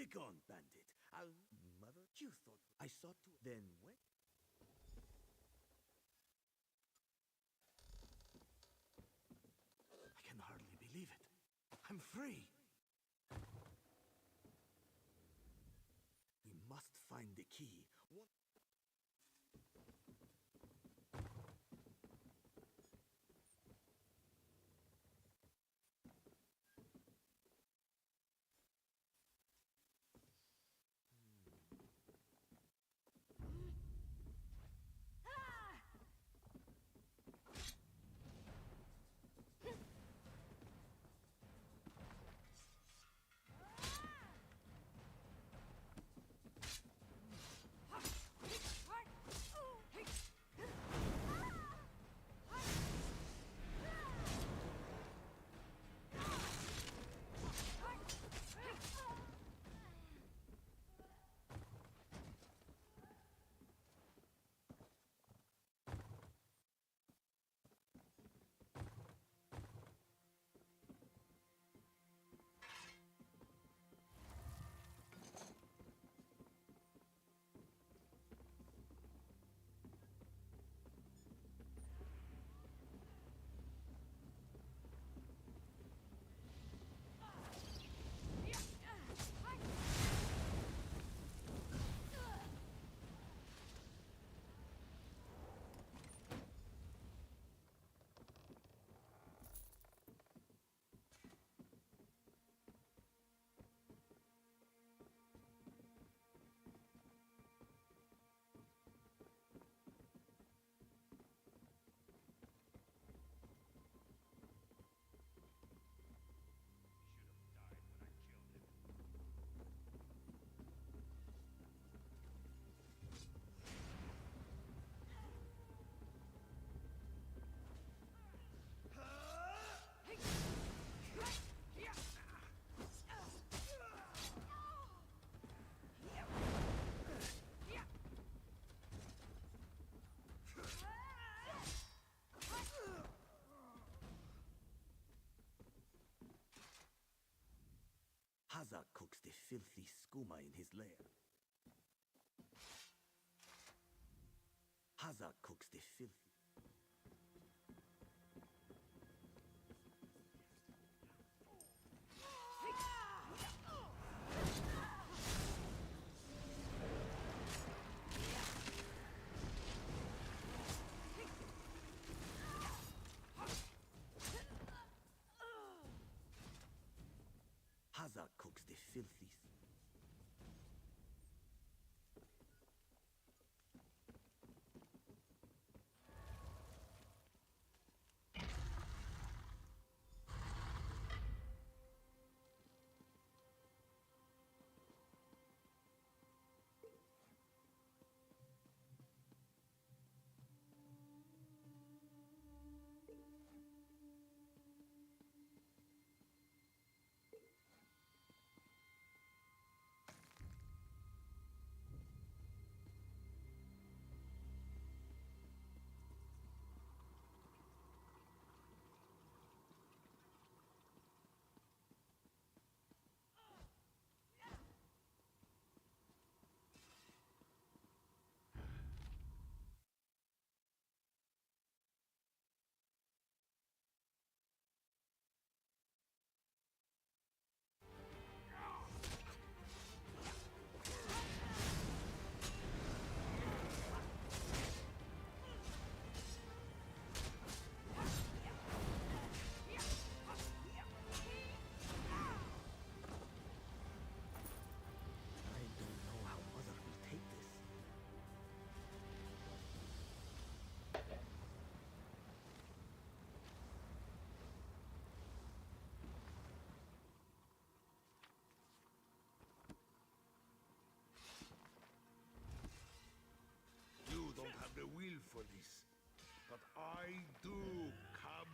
Begone, bandit. I'll... Mother, you thought I sought to... Then when? I can hardly believe it. I'm free. We must find the key. Hazak cooks the filthy skooma in his lair. Hazak cooks the filthy... Hazak cooks the filthy... You don't have the will for this, but I do, cub.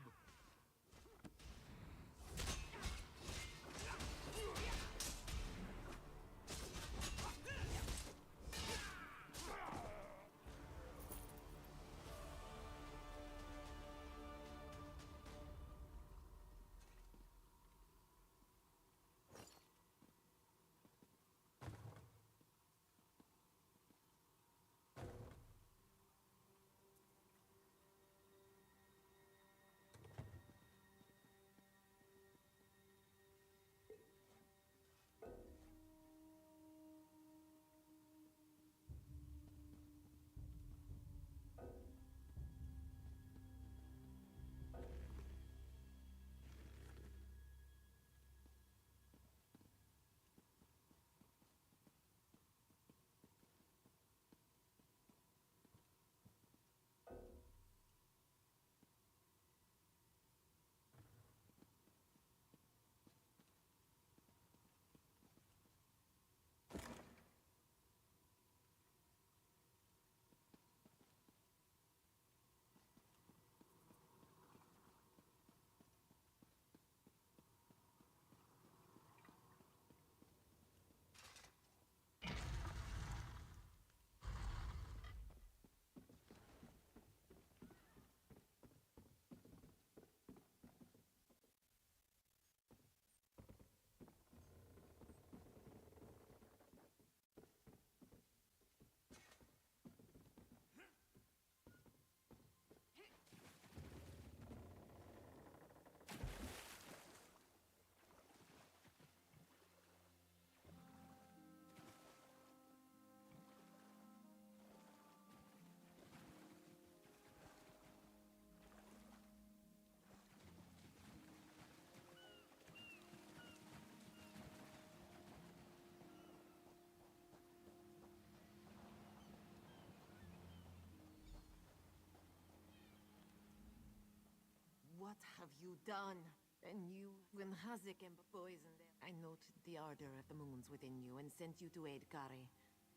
What have you done? And you, when Hazik and poisoned them. I noted the ardor of the moons within you and sent you to aid Kari.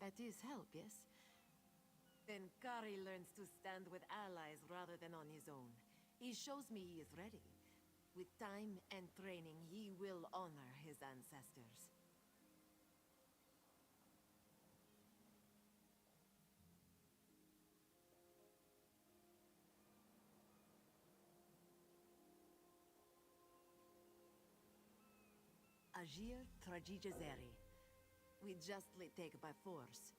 That is help, yes? Then Kari learns to stand with allies rather than on his own. He shows me he is ready. With time and training, he will honor his ancestors. Agir Trajijazeri. We justly take by force.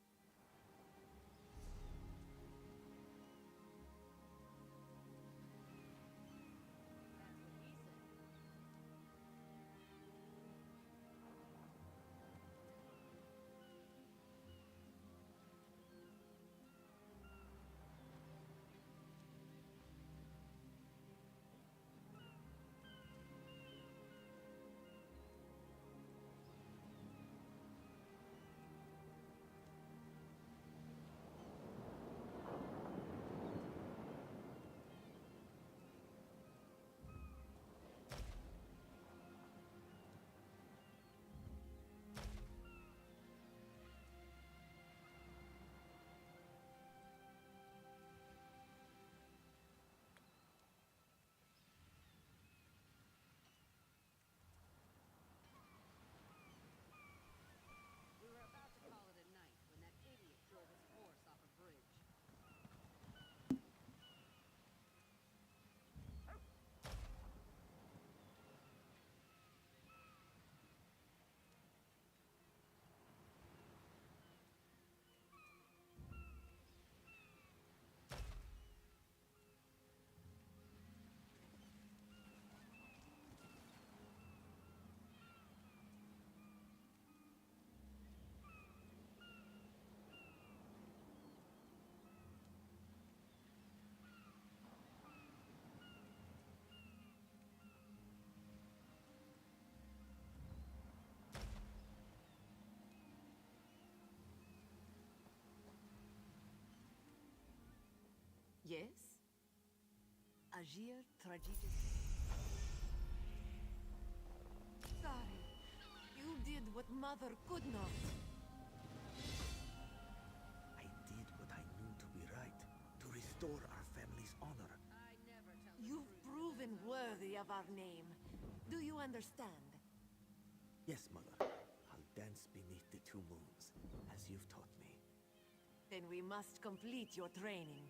We were about to call it a night when that idiot drove his horse off a bridge. Yes? Agir Trajijazeri. Kari, you did what Mother could not. I did what I knew to be right, to restore our family's honor. I never tell the You've truth. proven worthy of our name. Do you understand? Yes, Mother. I'll dance beneath the two moons, as you've taught me. Then we must complete your training.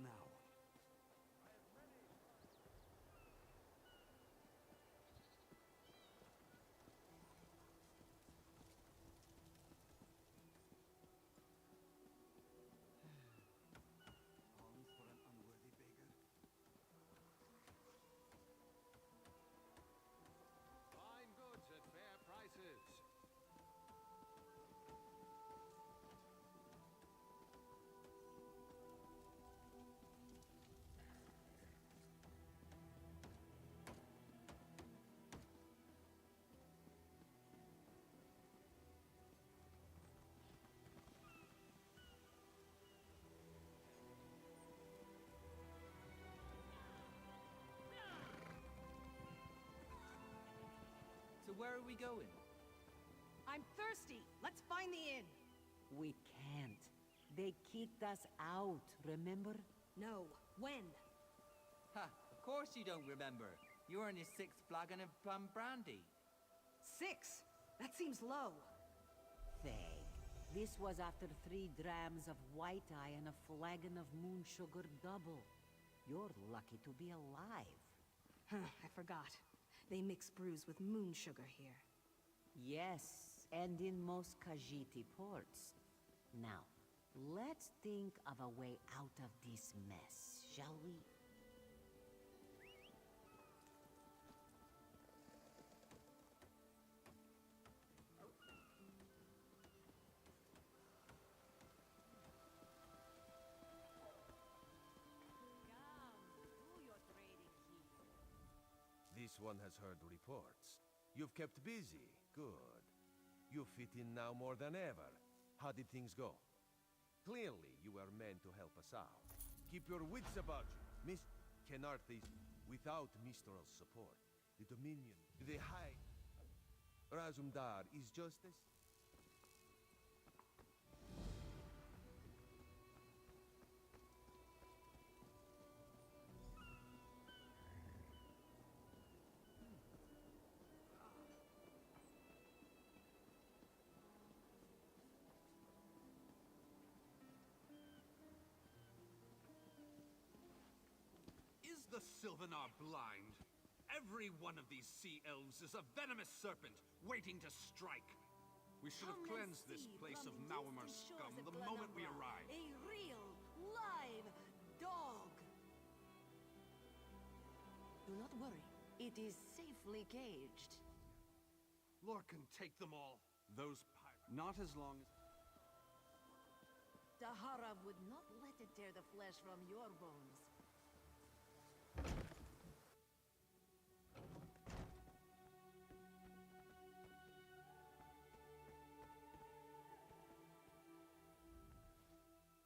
now. Alms for an unworthy beggar. Fine goods at fair prices. So where are we going? I'm thirsty. Let's find the inn. We can't. They kicked us out, remember? No. When? Ha, of course you don't remember. You're on your 6th flagon of plum brandy. 6? That seems low. Fag. This was after 3 drams of white eye and a flagon of moon sugar double. You're lucky to be alive. I forgot. They mix brews with moon sugar here. Yes, and in most Khajiit ports. Now, let's think of a way out of this mess, shall we? This one has heard reports. You've kept busy. Good. You fit in now more than ever. How did things go? Clearly, you were meant to help us out. Keep your wits about you. Miss Kenarthis, without Mistral's support, the Dominion, the High Razumdar is just as... Is the Sylvanar blind? Every one of these sea elves is a venomous serpent waiting to strike. We should have cleansed this place of Maormer scum the moment we arrived. A real, live dog. Do not worry. It is safely caged. Lorcan, take them all. Those pirates. Not as long as... Dahara would not let it tear the flesh from your bones.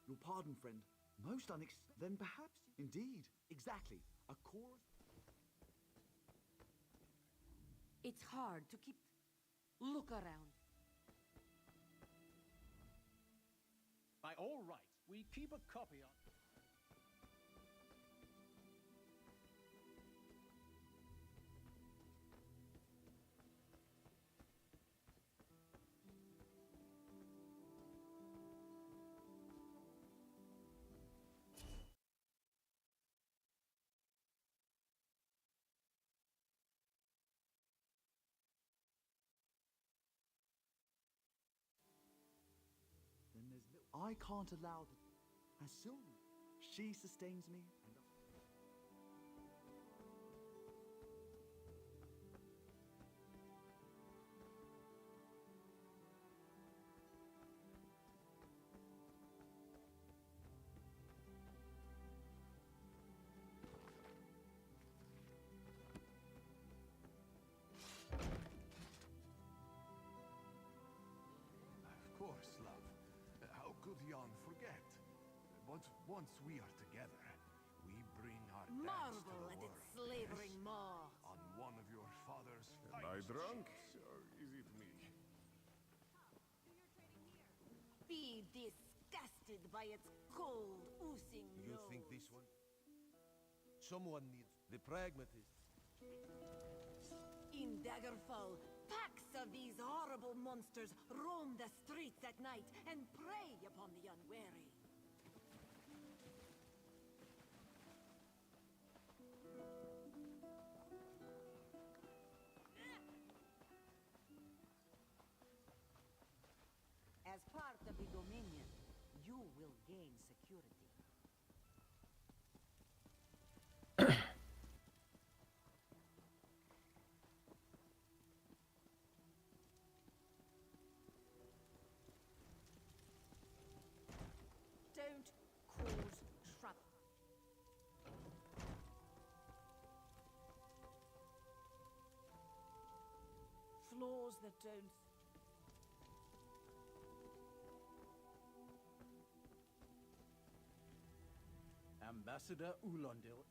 Your pardon, friend. Most then perhaps, indeed. Exactly. A chorus... It's hard to keep... Look around. By all rights, we keep a copy on... Then there's no... I can't allow the... As Sylvie, she sustains me, and Of course, love. How could Jan forget? But once we are together, we bring our dance to Marvel the at world. its slavering maw. On one of your father's Am I finest drunk? ships. Or is it me? Be disgusted by its cold, oozing You nose. think this one? Someone needs the pragmatist. In Daggerfall, packs of these horrible monsters roam the streets at night and prey upon the unwary. As part of the Dominion, you will gain security. Don't cause trouble. Flaws that don't... Ambassador Ulondil.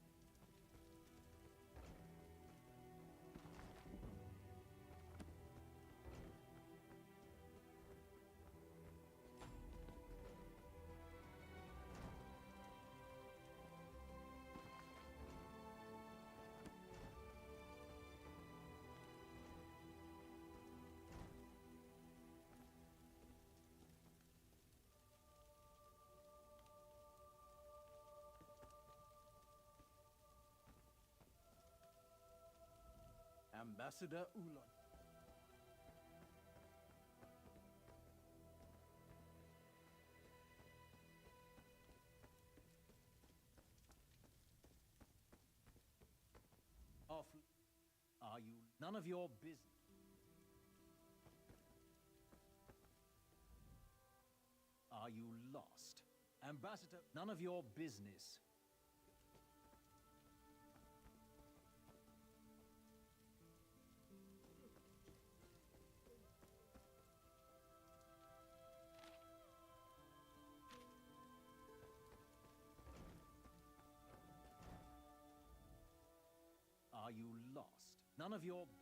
Ambassador Ulon. Off. Are you none of your business? Are you lost? Ambassador, none of your business. Are you lost? None of your business.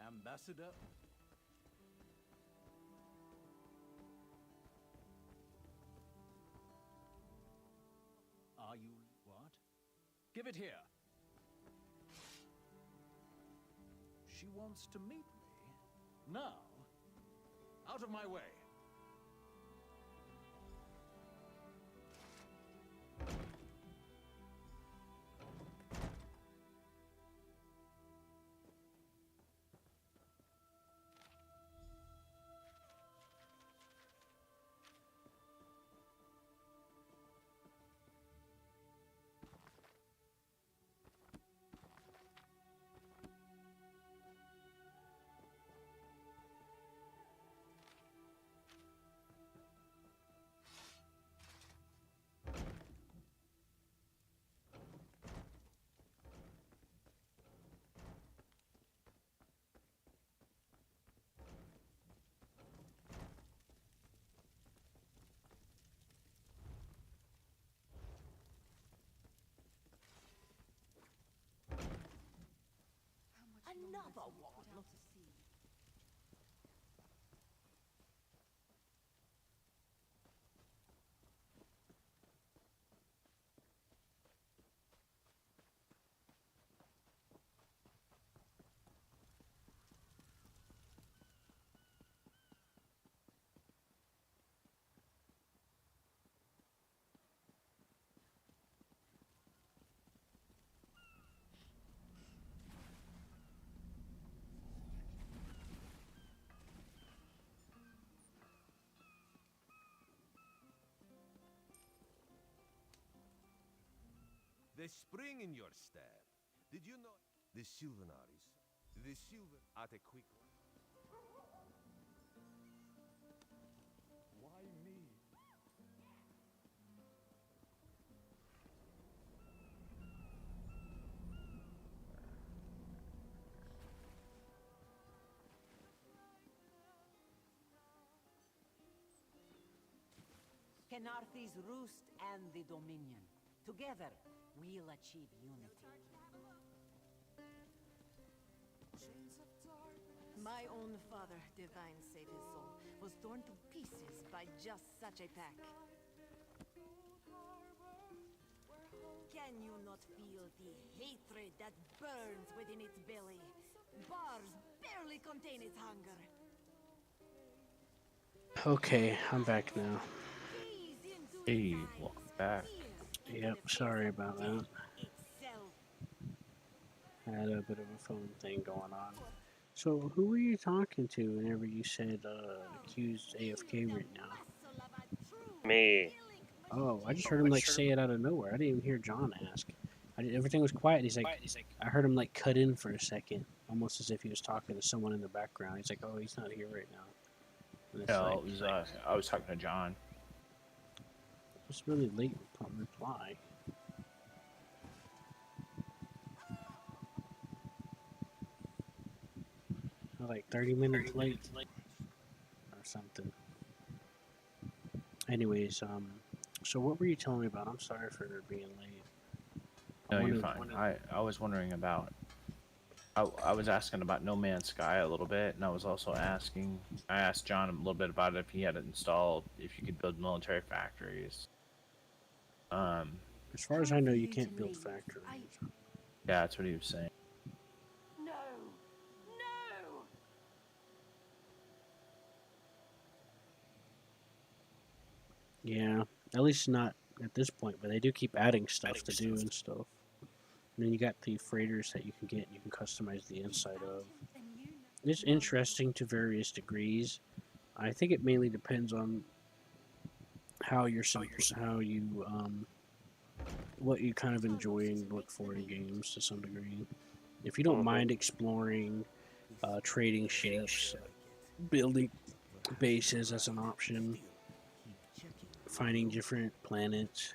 Ambassador. Are you what? Give it here. She wants to meet me. Now, out of my way. Another one. The spring in your step. Did you know the Sylvanaris? The Sylvan at a quick one. Why me? Kenarthi's roost and the Dominion. Together, we'll achieve unity. My own father, divine save his soul, was torn to pieces by just such a pack. Can you not feel the hatred that burns within its belly? Bars barely contain its hunger. Okay, I'm back now. Hey, welcome back. Yep, sorry about that. Had a bit of a phone thing going on. So, who were you talking to whenever you said accused AFK right now? Me. Oh, I just heard him like say it out of nowhere. I didn't even hear John ask. Everything was quiet. He's like, I heard him like cut in for a second, almost as if he was talking to someone in the background. He's like, oh, he's not here right now. And it's No, like, it was I was talking to John. it's really late reply. Like 30 minutes late or something. Anyways, so what were you telling me about? I'm sorry for being late. No, you're fine. I was wondering about. I was asking about No Man's Sky a little bit, and I was also asking. I asked John a little bit about if he had it installed, if you could build military factories. As far as I know, you can't build factories. Yeah, that's what he was saying. No! No! Yeah, at least not at this point, but they do keep adding stuff to do and stuff. And then you got the freighters that you can get, you can customize the inside of. It's interesting to various degrees. I think it mainly depends on how you what you kind of enjoy and look for in games to some degree. If you don't mind exploring, trading ships, building bases as an option, finding different planets,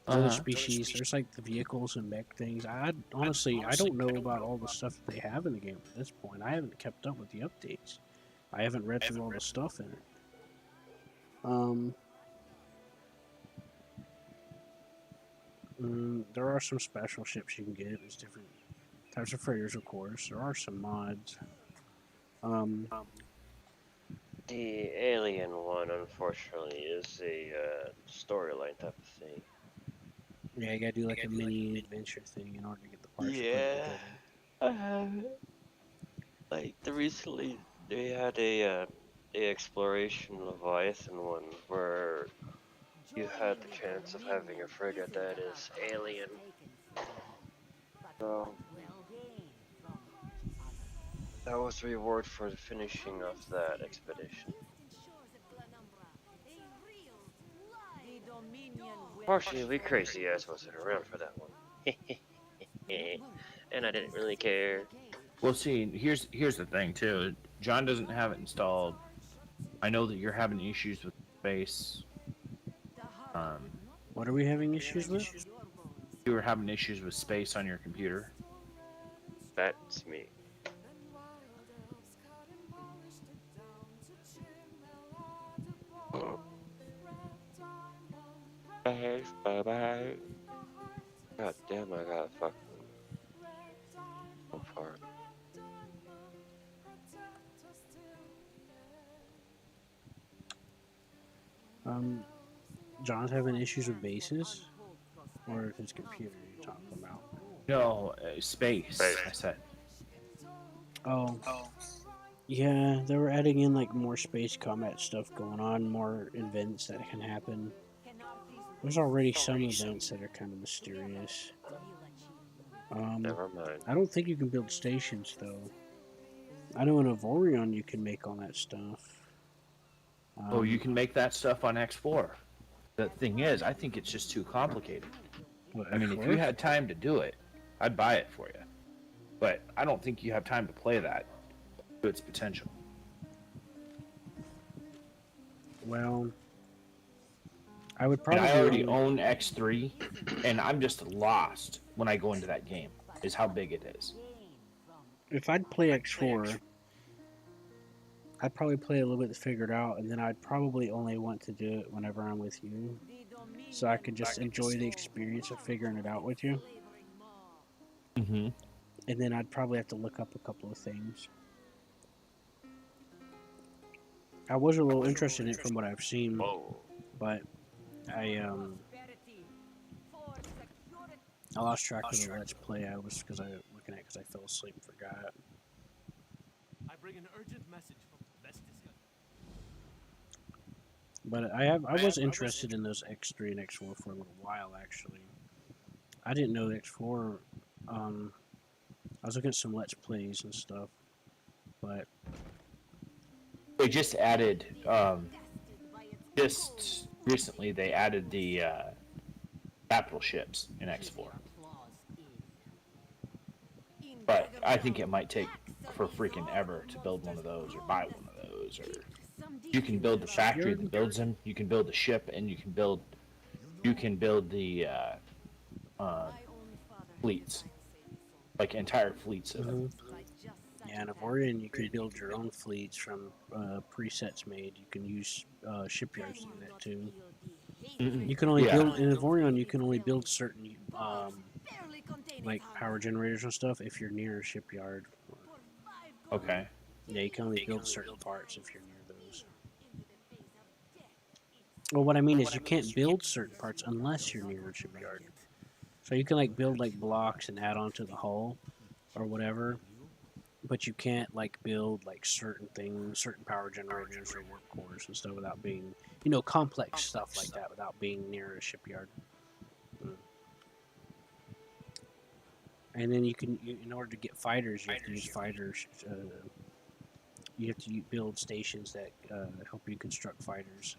other species. There's like the vehicles and mech things. I honestly don't know about all the stuff that they have in the game at this point. I haven't kept up with the updates. I haven't read through all the stuff in it. There are some special ships you can get. There's different types of freighters, of course. There are some mods. The alien one, unfortunately, is a storyline type of thing. Yeah, you gotta do like a mini adventure thing in order to get the parts. Yeah, I have it. Like recently, they had a exploration Leviathan one where you had the chance of having a frigate that is alien. So that was the reward for the finishing of that expedition. Fortunately, we crazy ass wasn't around for that one. And I didn't really care. Well, see, here's the thing too. John doesn't have it installed. I know that you're having issues with space. What are we having issues with? You were having issues with space on your computer. That's me. Bye. God damn, I got fucking so far. John's having issues with bases, or his computer you're talking about? No, space. I said. Oh. Yeah, they were adding in like more space combat stuff going on, more events that can happen. There's already some events that are kind of mysterious. Never mind. I don't think you can build stations though. I know in Avorion you can make all that stuff. Oh, you can make that stuff on X4. The thing is, I think it's just too complicated. What, I mean, if you had time to do it, I'd buy it for you. But I don't think you have time to play that to its potential. Well, I would probably. And I already own X3, and I'm just lost when I go into that game. Is how big it is. If I'd play X4, I'd probably play a little bit to figure it out, and then I'd probably only want to do it whenever I'm with you, so I could just enjoy the experience of figuring it out with you. Mm-hmm. And then I'd probably have to look up a couple of things. I was a little interested in it from what I've seen, Whoa. but I lost track of the Let's Play I was looking at because I fell asleep and forgot. I bring an urgent message from Vestis. But I was interested in those X3 and X4 for a little while actually. I didn't know the X4. I was looking at some Let's Plays and stuff, but they just added just recently they added the capital ships in X4. But I think it might take for freaking ever to build one of those or buy one of those. Or you can build the factory that builds them. You can build the ship, and you can build the fleets, like entire fleets of them. Yeah, in Avorion you can build your own fleets from presets made. You can use shipyards to do that too. You can only build in Avorion. You can only build certain like power generators and stuff if you're near a shipyard. Okay. Yeah, you can only build certain parts if you're near those. Well, what I mean is you can't build certain parts unless you're near a shipyard. So you can like build like blocks and add on to the hull or whatever, but you can't like build like certain things, certain power generators or work cores and stuff without being, complex stuff like that without being near a shipyard. And then you can, in order to get fighters, you have to use fighters. You have to build stations that help you construct fighters.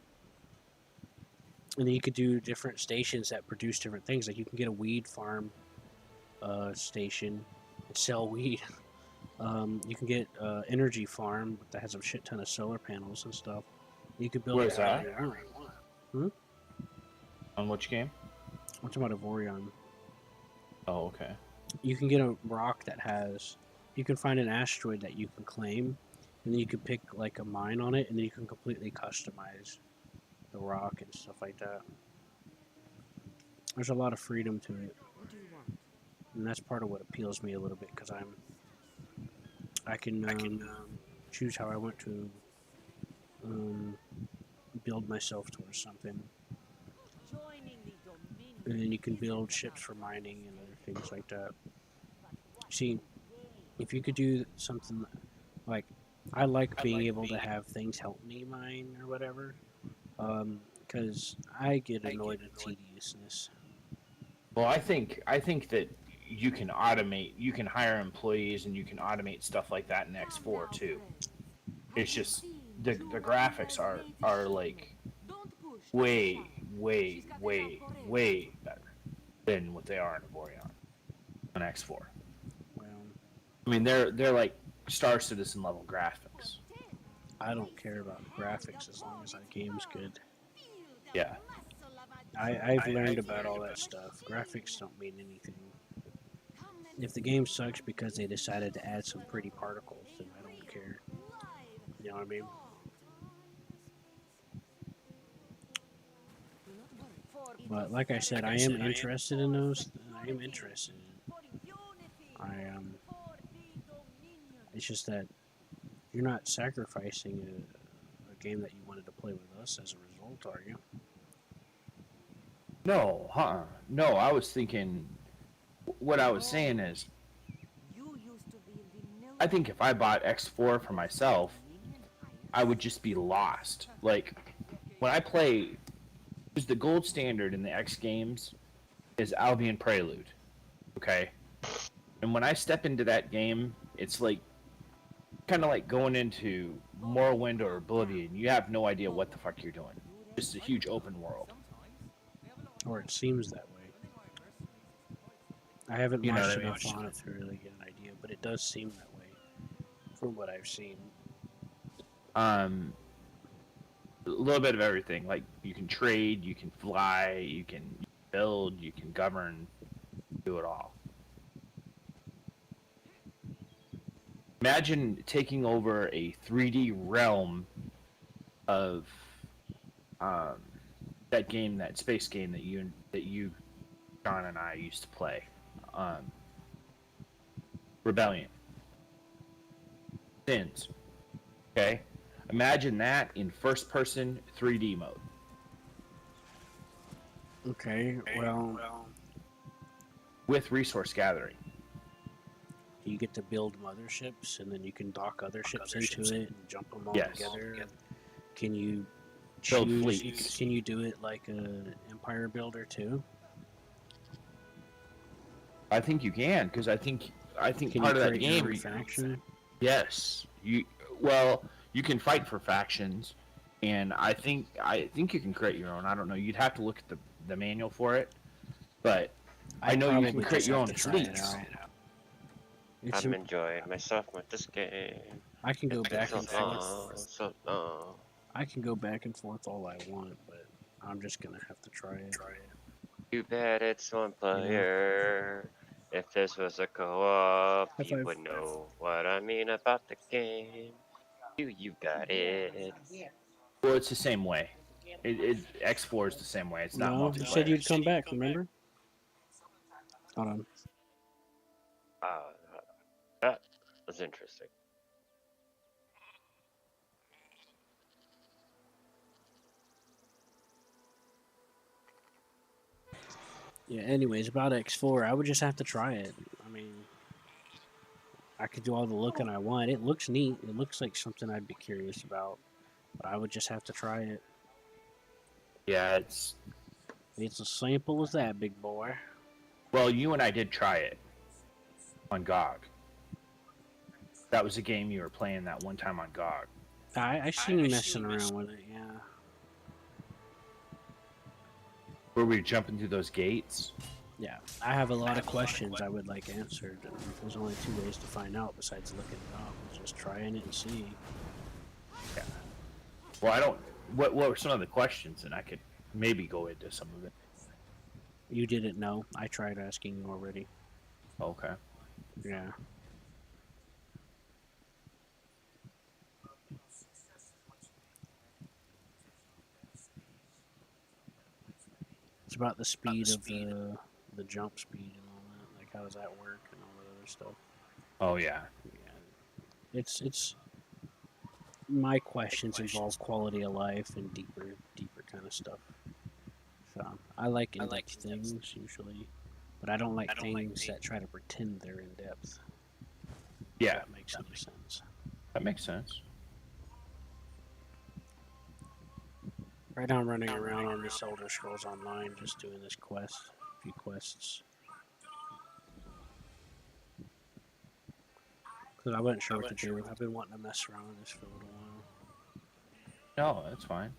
And then you could do different stations that produce different things. Like you can get a weed farm station and sell weed. You can get energy farm that has a shit ton of solar panels and stuff. You could build. Where's that? Hmm? On which game? I'm talking about Avorion. Oh, okay. You can get a rock that has. You can find an asteroid that you can claim, and then you can pick like a mine on it, and then you can completely customize the rock and stuff like that. There's a lot of freedom to it, and that's part of what appeals me a little bit because I can choose how I want to build myself towards something, and then you can build ships for mining and other things like that. See, if you could do something like, I like being able to have things help me mine or whatever, because I get annoyed with tediousness. Well, I think that you can automate, you can hire employees, and you can automate stuff like that in X4 too. It's just the graphics are like way better than what they are in Avorion on X4. Well, I mean, they're like Star Citizen level graphics. I don't care about graphics as long as the game's good. Yeah. I've learned about all that stuff. Graphics don't mean anything. If the game sucks because they decided to add some pretty particles, then I don't care. You know what I mean? But like I said, I am interested in those. I am interested in it. It's just that you're not sacrificing a game that you wanted to play with us as a result, are you? No, no, I was thinking, what I was saying is, I think if I bought X4 for myself, I would just be lost. Like, when I play, because the gold standard in the X games is Albion Prelude, okay? And when I step into that game, it's like, kind of like going into Morrowind or Oblivion. You have no idea what the fuck you're doing. Just a huge open world. Or it seems that way. I haven't watched enough on it to really get an idea, but it does seem that way from what I've seen. A little bit of everything. Like, you can trade, you can fly, you can build, you can govern, do it all. Imagine taking over a 3D realm of that game, that space game that you, John and I used to play, Rebellion, Sins. Okay, Imagine that in first-person 3D mode. Okay, well, with resource gathering. You get to build motherships, and then you can dock other ships into it and jump them all together. Can you build choose? fleets? Can you do it like a Empire Builder too? I think you can, because I think Can part you of that create game. your own faction? Yes, you can fight for factions, and I think you can create your own. I don't know. You'd have to look at the manual for it, but I know you can create your own fleets. I'm enjoying myself with this game. I can go back and forth. So I can go back and forth all I want, but I'm just gonna have to try it. You bet it's one player. If this was a co-op, High you five. would know what I mean about the game. You got it. Well, it's the same way. X4 is the same way. It's not No, multiplayer. you said you'd come back. Remember? Hold on. That was interesting. Yeah, anyways, about X4, I would just have to try it. I mean, I could do all the looking I want. It looks neat. It looks like something I'd be curious about. But I would just have to try it. Yeah, it's as simple as that, big boy. Well, you and I did try it on GOG. That was a game you were playing that one time on GOG. I seen you messing around with it, yeah. Where we were jumping through those gates? Yeah, I have a lot of questions I would like answered. And there's only 2 ways to find out besides looking it up. It's just trying it and see. Yeah. Well, I don't... What were some of the questions? And I could maybe go into some of it. You didn't know. I tried asking you already. Okay. Yeah. It's about the speed of the jump speed and all that. Like, how does that work and all that other stuff. Oh, yeah. It's my questions involve quality of life and deeper kind of stuff. So I like in-depth things usually, but I don't like things that try to pretend they're in depth. Yeah, that makes any sense. That makes sense. Right now I'm running around on this Elder Scrolls Online, just doing this quest, a few quests. Because I wasn't sure what to do. I've been wanting to mess around with this for a little while. No, that's fine.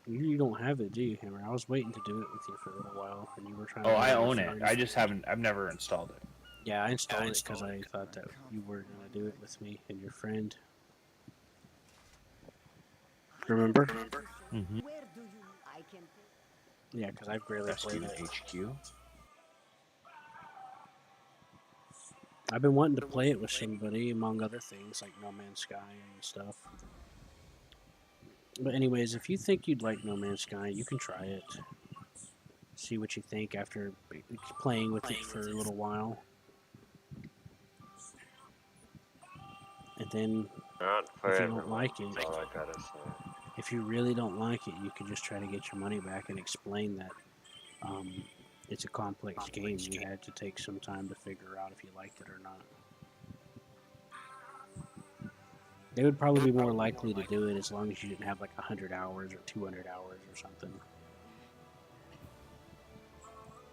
You don't have it, do you, Hammer? I was waiting to do it with you for a little while, and you were trying. Oh, I own it. I just haven't. I've never installed it. Yeah, I installed it because I thought that you were gonna do it with me and your friend. Remember? Mm-hmm. Yeah, because I've barely played it. HQ. I've been wanting to play it with somebody, among other things, like No Man's Sky and stuff. But anyways, if you think you'd like No Man's Sky, you can try it. See what you think after playing with it for a little while. And then, if you don't like it, all I gotta say. If you really don't like it, you can just try to get your money back and explain that it's a complex game. You had to take some time to figure out if you liked it or not. They would probably be more likely to do it as long as you didn't have like 100 hours or 200 hours or something.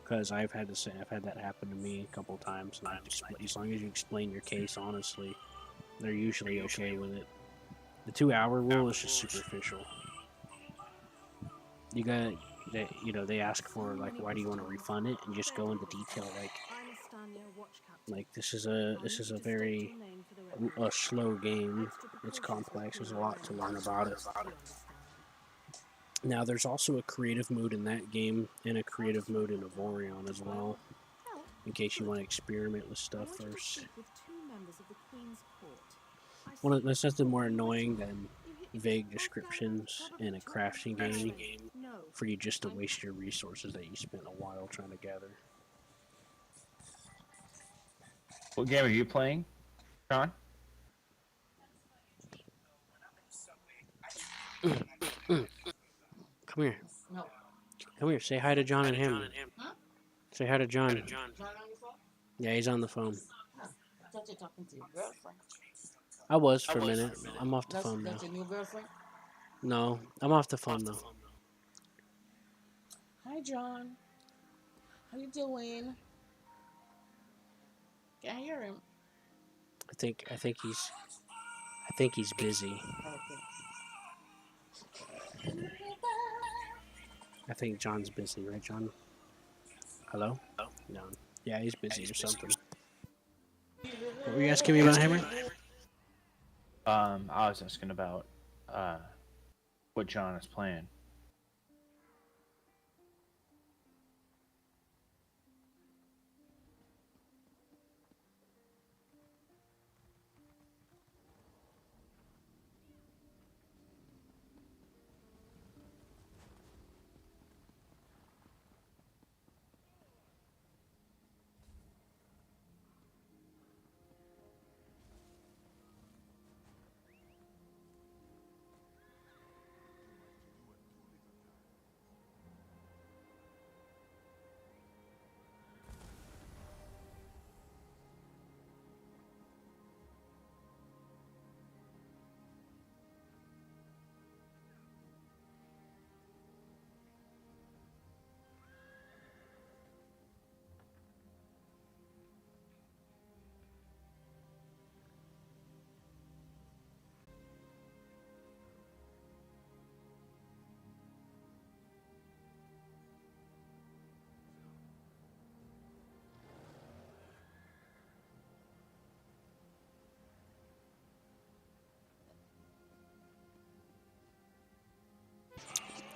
Because I've had that happen to me a couple times, and as long as you explain your case honestly, they're usually okay with it. The 2-hour rule is just superficial. You got, they ask for like, why do you want to refund it, and just go into detail like this is a very slow game. It's complex. There's a lot to learn about it. Now there's also a creative mode in that game and a creative mode in Avorion as well. In case you want to experiment with stuff first. There's nothing more annoying than vague descriptions in a crafting game for you just to waste your resources that you spent a while trying to gather. What game are you playing, Sean? Come here. No. Come here. Say hi to John and him. Huh? Say hi to John. John on your phone? Yeah, he's on the phone. Huh. I thought you were talking to your girlfriend. I was for a minute. I'm off the That's, phone now. that's your new girlfriend? No, I'm off the phone now. Hi, John. How you doing? Can't hear him. I think he's busy. Okay. I think John's busy, right, John? Hello? No. Yeah, he's busy or something. What were you asking me about, Hammer? I was asking about what John is playing.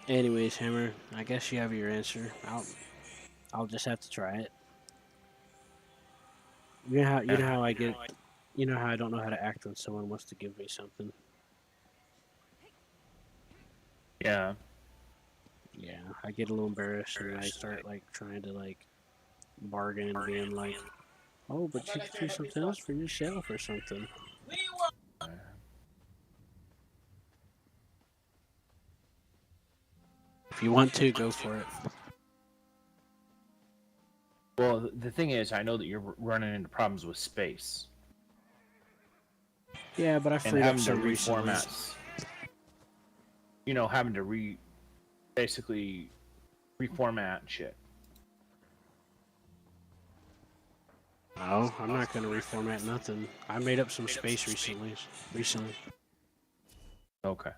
Anyways, Hammer, I guess you have your answer. I'll just have to try it. You know how I get. You know how I don't know how to act when someone wants to give me something. Yeah. Yeah, I get a little embarrassed and I start like trying to like bargain and being like, "Oh, but you could do something else for yourself or something." If you want to, go for it. Well, the thing is, I know that you're running into problems with space. Yeah, but I freed up some recently. You know, having to basically reformat shit. No, I'm not going to reformat nothing. I made up some space recently. Okay.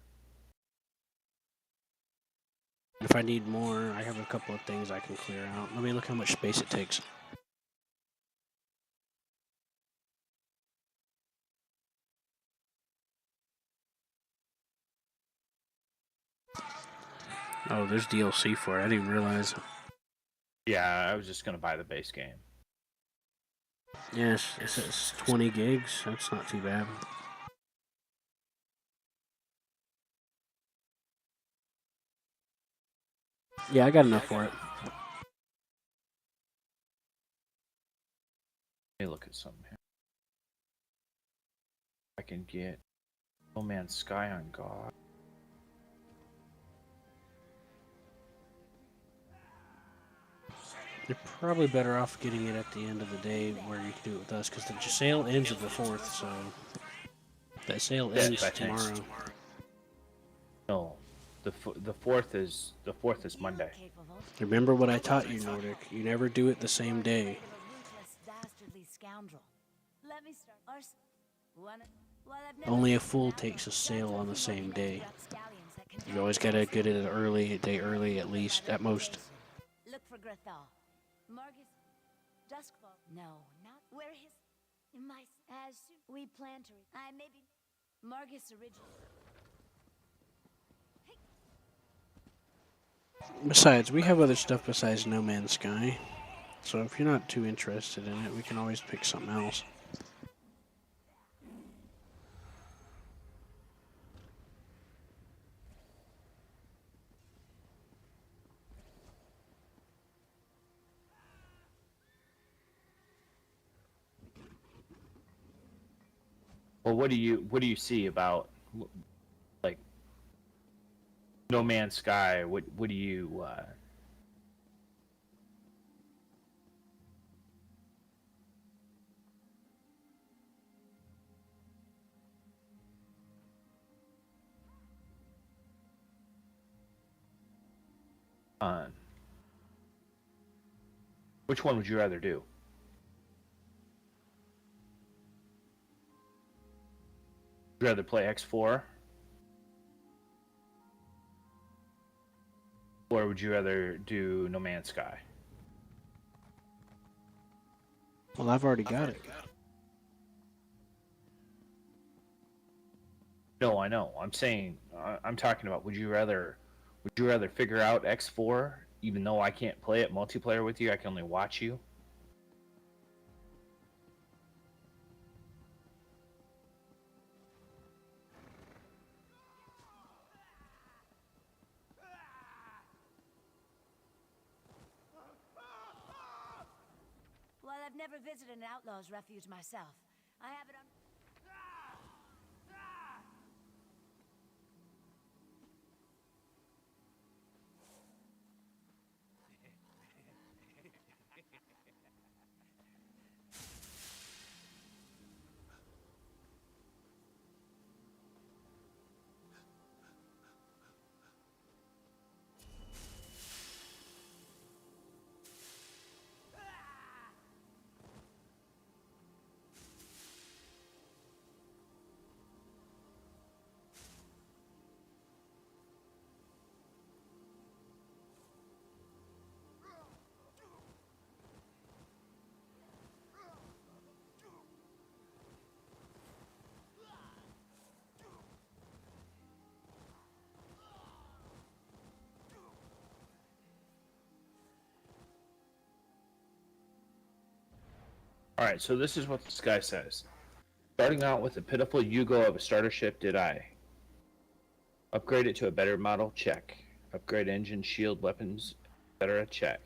If I need more, I have a couple of things I can clear out. Let me look how much space it takes. Oh, there's DLC for it. I didn't even realize. Yeah, I was just gonna buy the base game. Yes, it says 20 gigs. That's not too bad. Yeah, I got enough for it. Let me look at something here. I can get No Man's Sky on God. You're probably better off getting it at the end of the day where you can do it with us, because the sale ends at the 4th, so that sale ends tomorrow. No, the 4th is Monday. Remember what I taught you, Nordic. You never do it the same day. Only a fool takes a sale on the same day. You always gotta get it a day early at least, at most. Look for Grethal. Marcus Duskfall. No, not where his my as we plan to. I maybe Marcus original. Besides, we have other stuff besides No Man's Sky. So if you're not too interested in it, we can always pick something else. Well, what do you see about like No Man's Sky, what do you which one would you rather do? Would you rather play X4? Or would you rather do No Man's Sky? Well, I've already got it. No, I know. I'm saying, I'm talking about. Would you rather figure out X4, even though I can't play it multiplayer with you? I can only watch you. While I've never visited an outlaw's refuge myself, I have it on... Alright, so this is what this guy says. Starting out with a pitiful Yugo of a starter ship, did I upgrade it to a better model? Check. Upgrade engine, shield, weapons, etc. Check.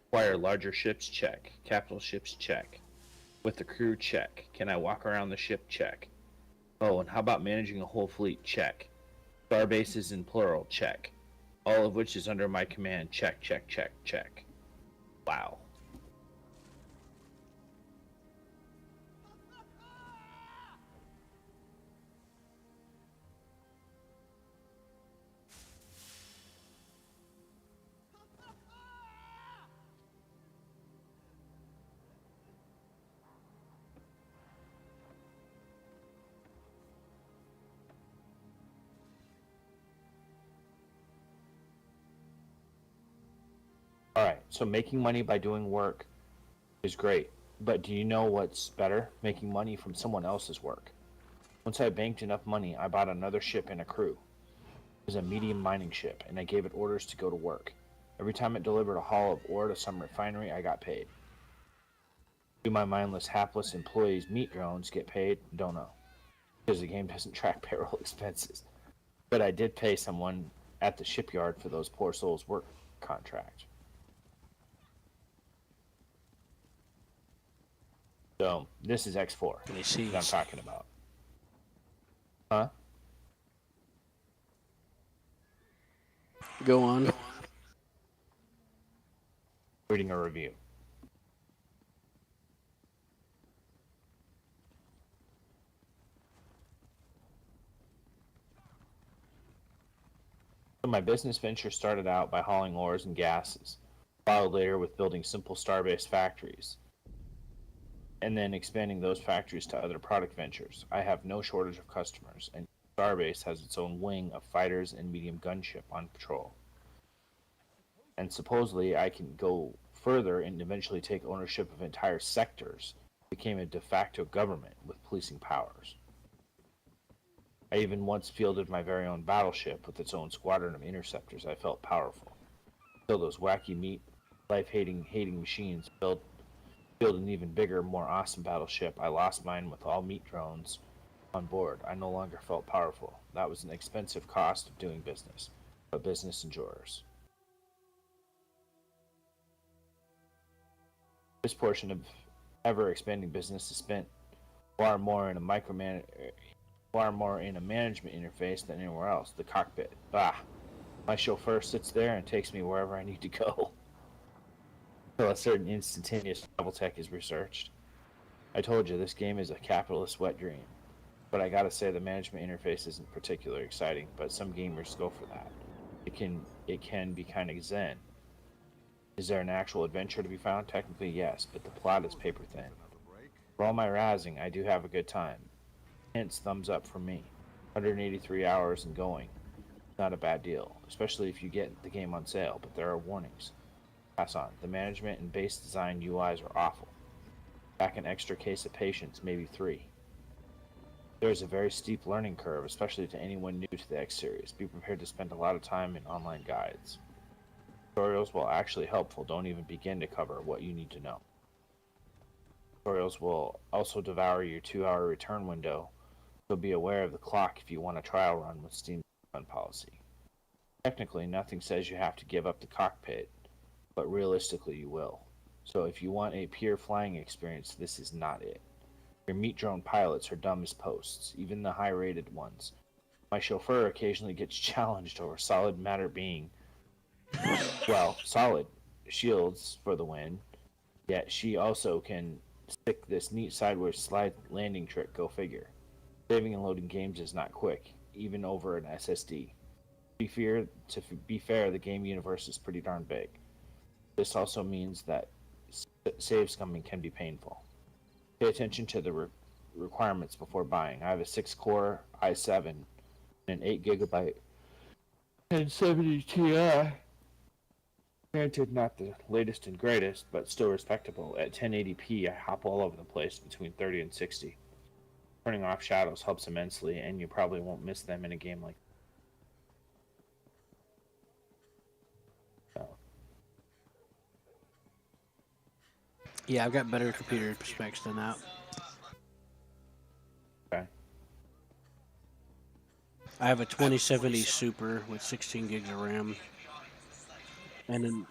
Acquire larger ships? Check. Capital ships? Check. With the crew? Check. Can I walk around the ship? Check. Oh, and how about managing a whole fleet? Check. Star bases in plural? Check. All of which is under my command? Check, check, check, check. Wow. Alright, so making money by doing work is great, but do you know what's better? Making money from someone else's work. Once I banked enough money, I bought another ship and a crew. It was a medium mining ship, and I gave it orders to go to work. Every time it delivered a haul of ore to some refinery, I got paid. Do my mindless, hapless employees' meat drones get paid? Don't know, because the game doesn't track payroll expenses. But I did pay someone at the shipyard for those poor souls' work contract. So, this is X4 that I'm talking about. Huh? Go on. Reading a review. So my business venture started out by hauling ores and gases, followed later with building simple star-based factories, and then expanding those factories to other product ventures. I have no shortage of customers, and Starbase has its own wing of fighters and medium gunship on patrol. And supposedly I can go further and eventually take ownership of entire sectors, became a de facto government with policing powers. I even once fielded my very own battleship with its own squadron of interceptors. I felt powerful. Until those wacky meat, life-hating machines build an even bigger, more awesome battleship. I lost mine with all meat drones on board. I no longer felt powerful. That was an expensive cost of doing business, but business endures. This portion of ever-expanding business is spent far more in a management interface than anywhere else. The cockpit. My chauffeur sits there and takes me wherever I need to go. Until a certain instantaneous travel tech is researched. I told you, this game is a capitalist wet dream. But I gotta say, the management interface isn't particularly exciting, but some gamers go for that. It can be kind of zen. Is there an actual adventure to be found? Technically, yes, but the plot is paper thin. For all my razzing, I do have a good time. Hence, thumbs up from me. 183 hours and going. Not a bad deal, especially if you get the game on sale, but there are warnings. Pass on. The management and base design UIs are awful. Back an extra case of patience, maybe 3. There is a very steep learning curve, especially to anyone new to the X series. Be prepared to spend a lot of time in online guides. Tutorials, while actually helpful, don't even begin to cover what you need to know. Tutorials will also devour your 2-hour return window, so be aware of the clock if you want a trial run with Steam's refund policy. Technically, nothing says you have to give up the cockpit, but realistically you will. So if you want a pure flying experience, this is not it. Your meat drone pilots are dumb as posts, even the high-rated ones. My chauffeur occasionally gets challenged over solid matter being, well, solid shields for the win, yet she also can stick this neat sideways slide landing trick, go figure. Saving and loading games is not quick, even over an SSD. To be fair, the game universe is pretty darn big. This also means that save scumming can be painful. Pay attention to the requirements before buying. I have a 6-core i7 and an 8GB 1070 Ti. Granted, not the latest and greatest, but still respectable. At 1080p, I hop all over the place between 30 and 60. Turning off shadows helps immensely, and you probably won't miss them in a game like that. Yeah, I've got better computer specs than that. Okay. I have a 2070 Super with 16 gigs of RAM. And then...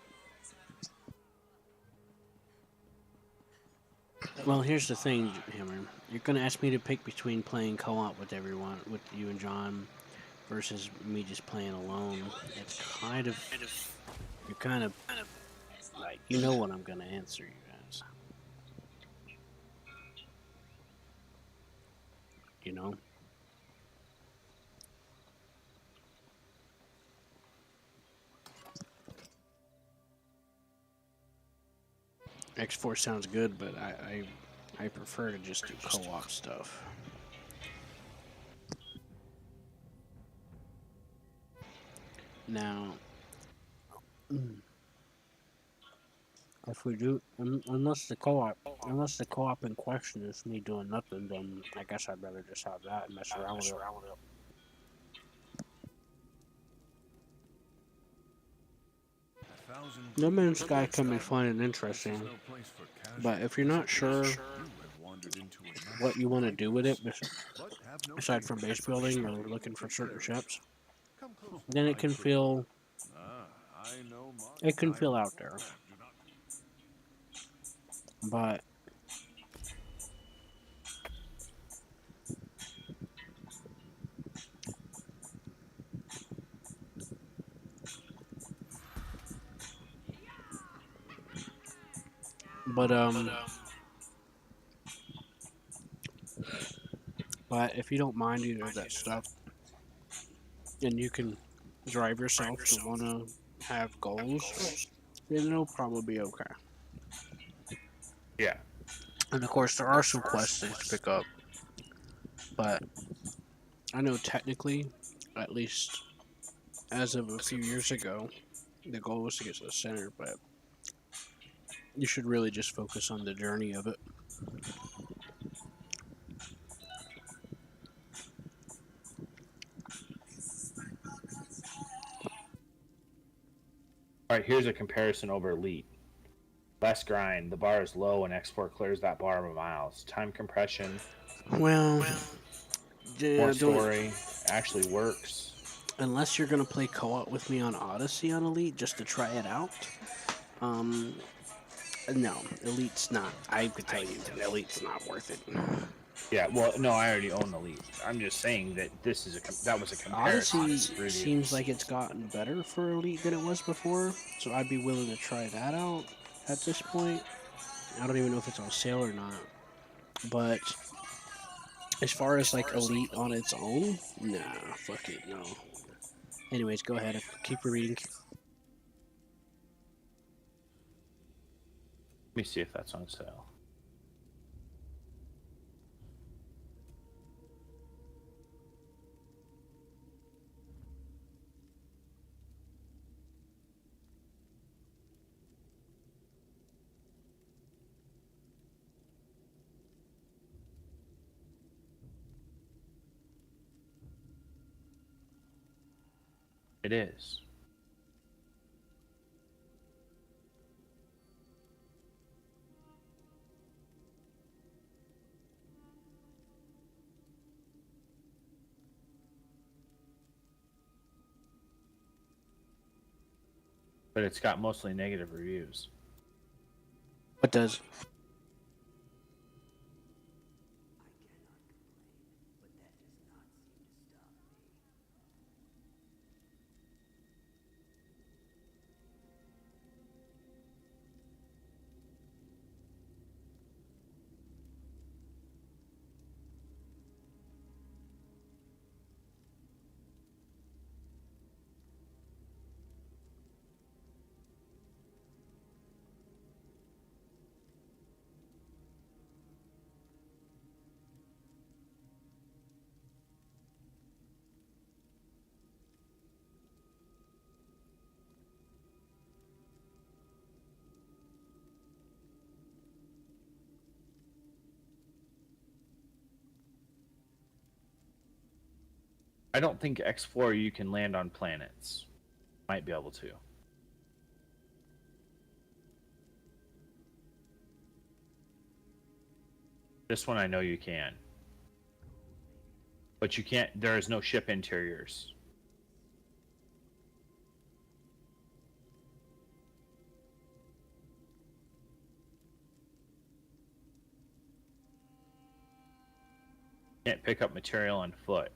Well, here's the thing, Hammer. You're going to ask me to pick between playing co-op with everyone, with you and John, versus me just playing alone. It's kind of... You're kind of... Like, you know what I'm going to answer, you guys. You know? X4 sounds good, but I prefer to just do co-op stuff. Now, if we do, unless the co-op in question is me doing nothing, then I guess I'd rather just have that and mess around with it. No Man's Sky can be fun and interesting, but if you're not sure what you want to do with it, aside from base building or looking for certain ships, then it can feel out there. But if you don't mind either of that stuff, and you can drive yourself to want to have goals, then it'll probably be okay. Yeah. And of course, there are some quests to pick up, but I know technically, at least as of a few years ago, the goal was to get to the center, but you should really just focus on the journey of it. Alright, here's a comparison over Elite. Less grind, the bar is low and X4 clears that bar by miles. Time compression, Well, more story, actually works. Unless you're going to play co-op with me on Odyssey on Elite just to try it out, no, Elite's not. I could tell you, Elite's not worth it. Yeah, well, no, I already own Elite. I'm just saying that that was a comparison Odyssey to previous. seems like it's gotten better for Elite than it was before, so I'd be willing to try that out at this point. I don't even know if it's on sale or not. But as far as like Elite on its own, nah, fuck it, no. Anyways, go ahead, keep reading. Let me see if that's on sale. It is. But it's got mostly negative reviews. What does? I don't think Explorer you can land on planets. Might be able to. This one I know you can. But you can't, there is no ship interiors. Can't pick up material on foot.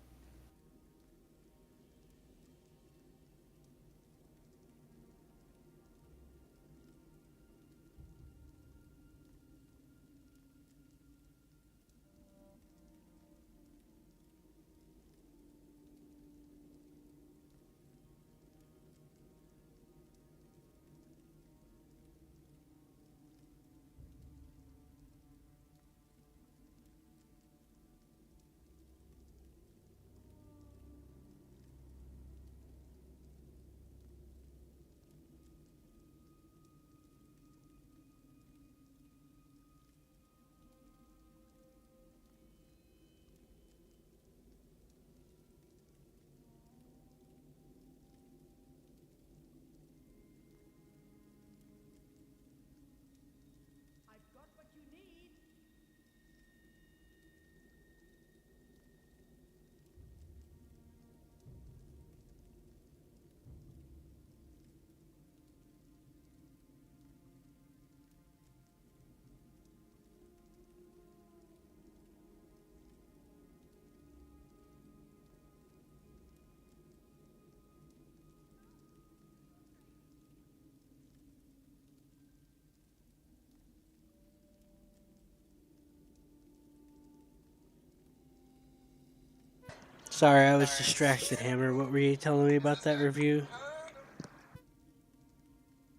Sorry, I was distracted, Hammer. What were you telling me about that review?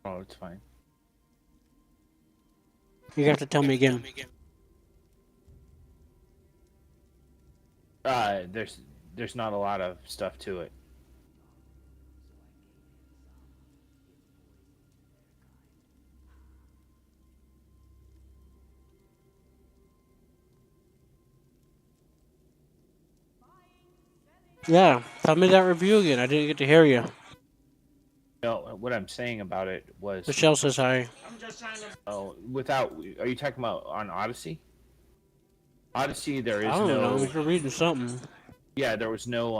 Oh, it's fine. You have to tell me again. There's not a lot of stuff to it. Yeah, tell me that review again. I didn't get to hear you. No, what I'm saying about it was. Michelle says hi. Oh, are you talking about on Odyssey? Odyssey, there is I don't no. know. You're reading something. Yeah, there was no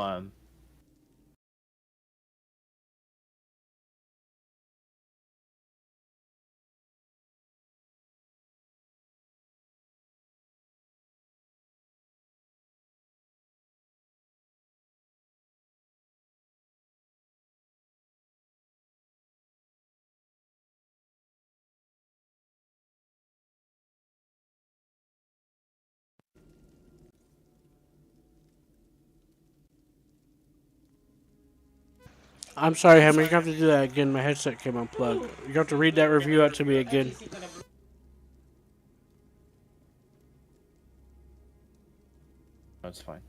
I'm sorry, Hammer. You have to do that again. My headset came unplugged. You have to read that review out to me again. That's fine.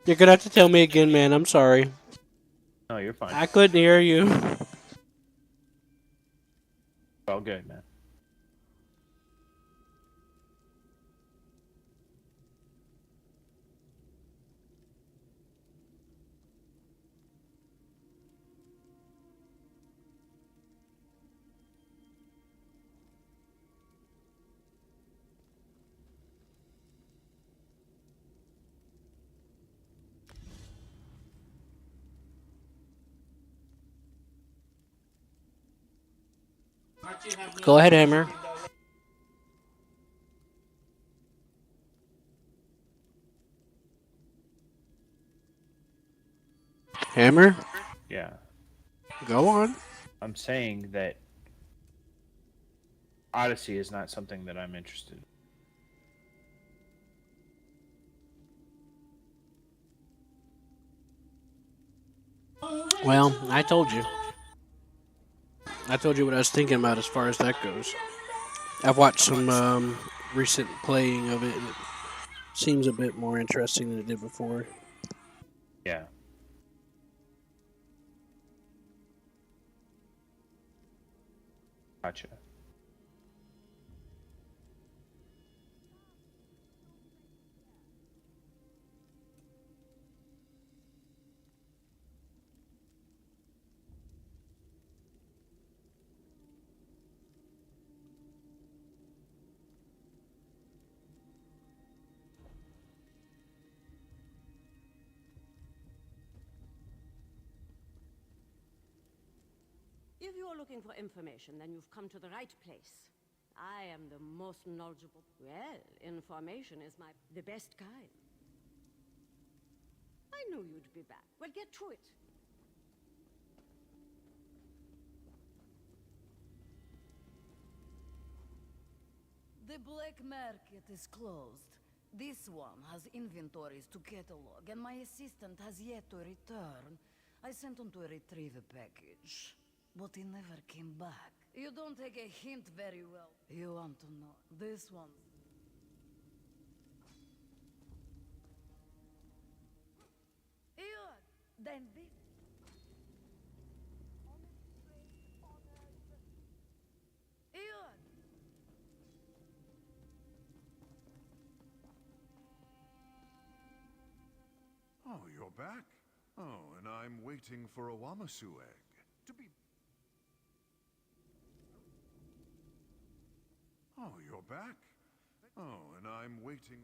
You're gonna have to tell me again, man. I'm sorry. No, you're fine. I couldn't hear you. All good, man. Go ahead, Hammer. Hammer? Yeah. Go on. I'm saying that Odyssey is not something that I'm interested in. Well, I told you. I told you what I was thinking about as far as that goes. I've watched some recent playing of it, and it seems a bit more interesting than it did before. Yeah. Gotcha. If you're looking for information, then you've come to the right place. I am the most knowledgeable. Well, information is the best kind. I knew you'd be back. Well, get to it. The black market is closed. This one has inventories to catalog, and my assistant has yet to return. I sent him to retrieve a package, but he never came back. You don't take a hint very well. You want to know. This one. Then this. Oh, you're back? Oh, and I'm waiting for a Wamasu egg. To be... Oh, you're back? Oh, and I'm waiting...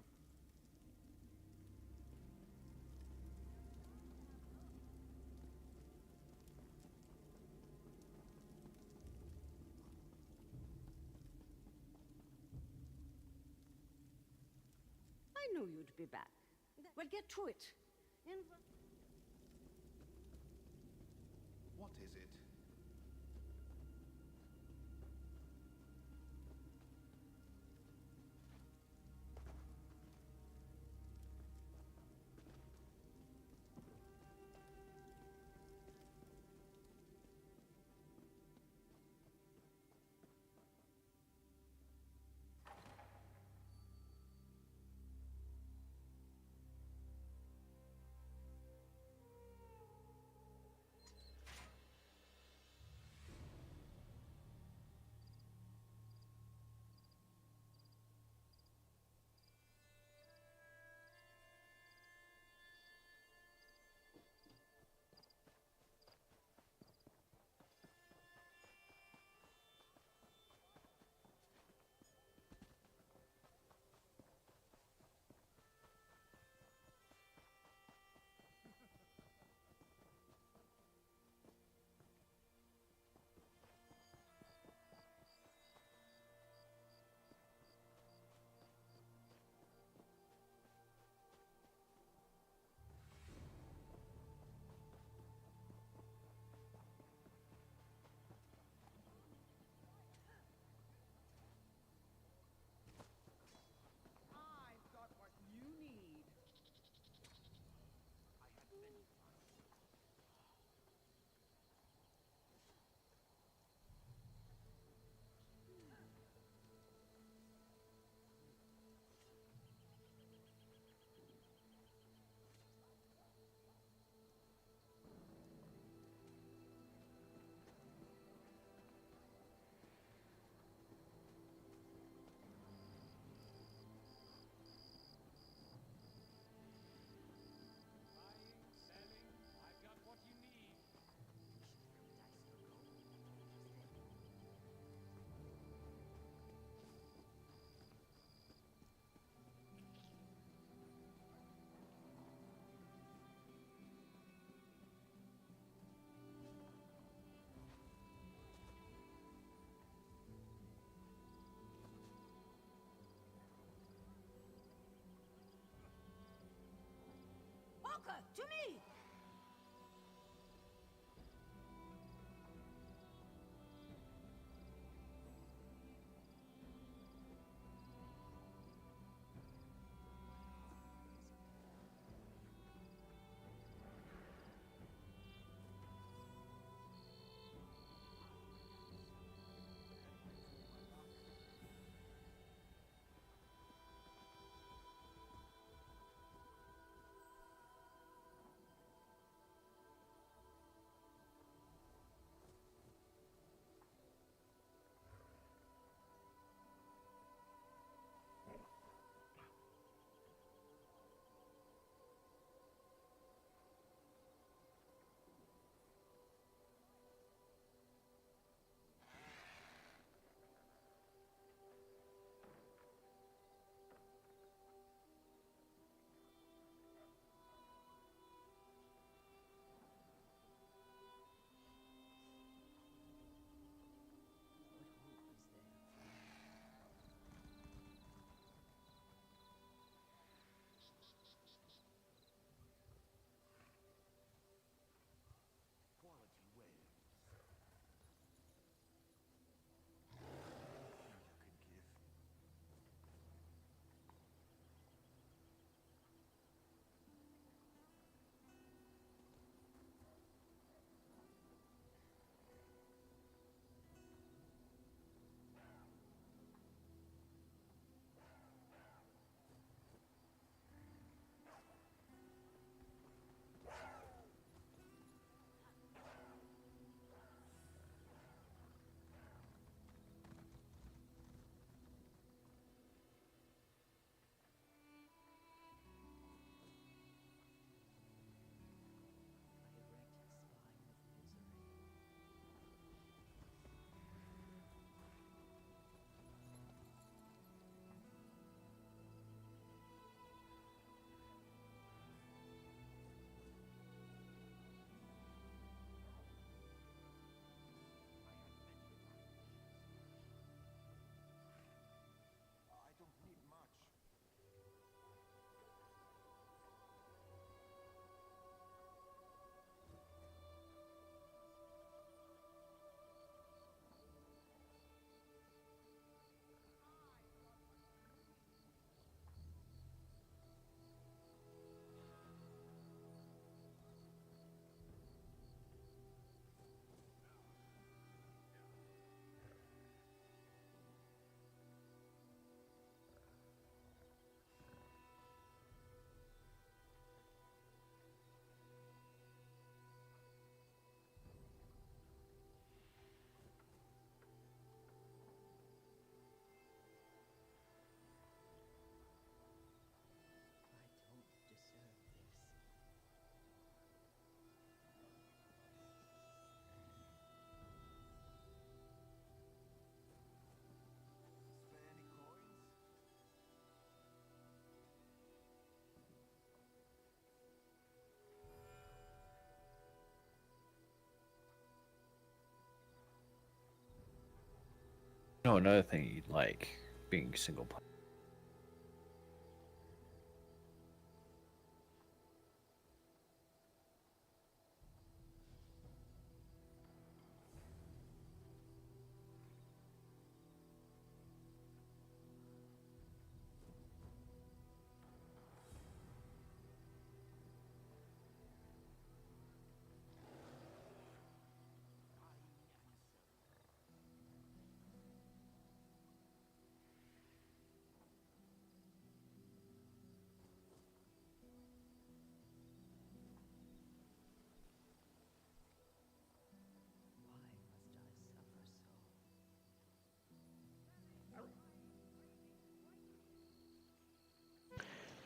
I knew you'd be back. Well, get to it. What is it? No, another thing you'd like being single player.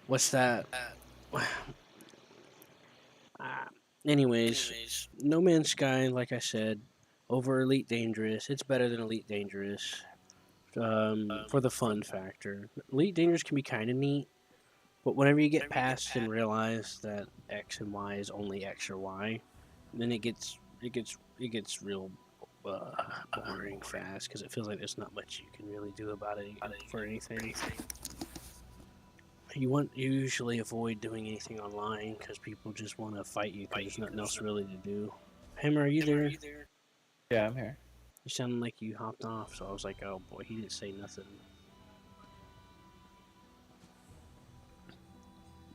What's that? Anyways, No Man's Sky, like I said, over Elite Dangerous. It's better than Elite Dangerous for the fun factor. Elite Dangerous can be kind of neat, but whenever you get past and realize that X and Y is only X or Y, then it gets real boring fast because it feels like there's not much you can really do about it for anything. You usually avoid doing anything online because people just want to fight you because there's nothing else really to do. Hammer, are you there? Yeah, I'm here. You sounded like you hopped off, so I was like, oh boy, he didn't say nothing.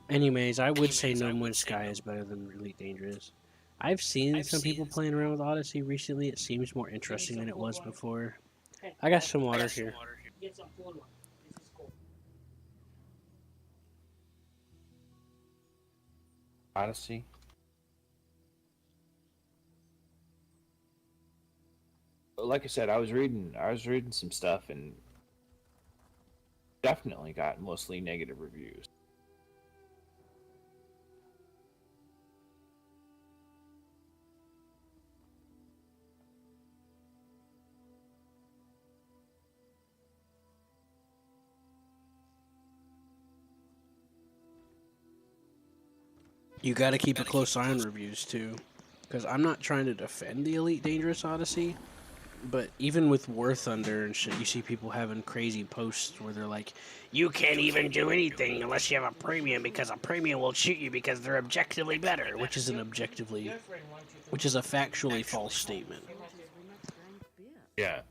Anyways, I would say No Man's Sky is better than Elite Dangerous. I've seen some people playing around with Odyssey recently. It seems more interesting than it was before. I got some water here. Get some cold one. This is cold. Odyssey. Like I said, I was reading some stuff and definitely got mostly negative reviews. You got to keep a close eye on reviews too, because I'm not trying to defend the Elite Dangerous Odyssey, but even with War Thunder and shit, you see people having crazy posts where they're like, "You can't even do anything unless you have a premium because a premium will shoot you because they're objectively better," which is a factually false statement. Yeah.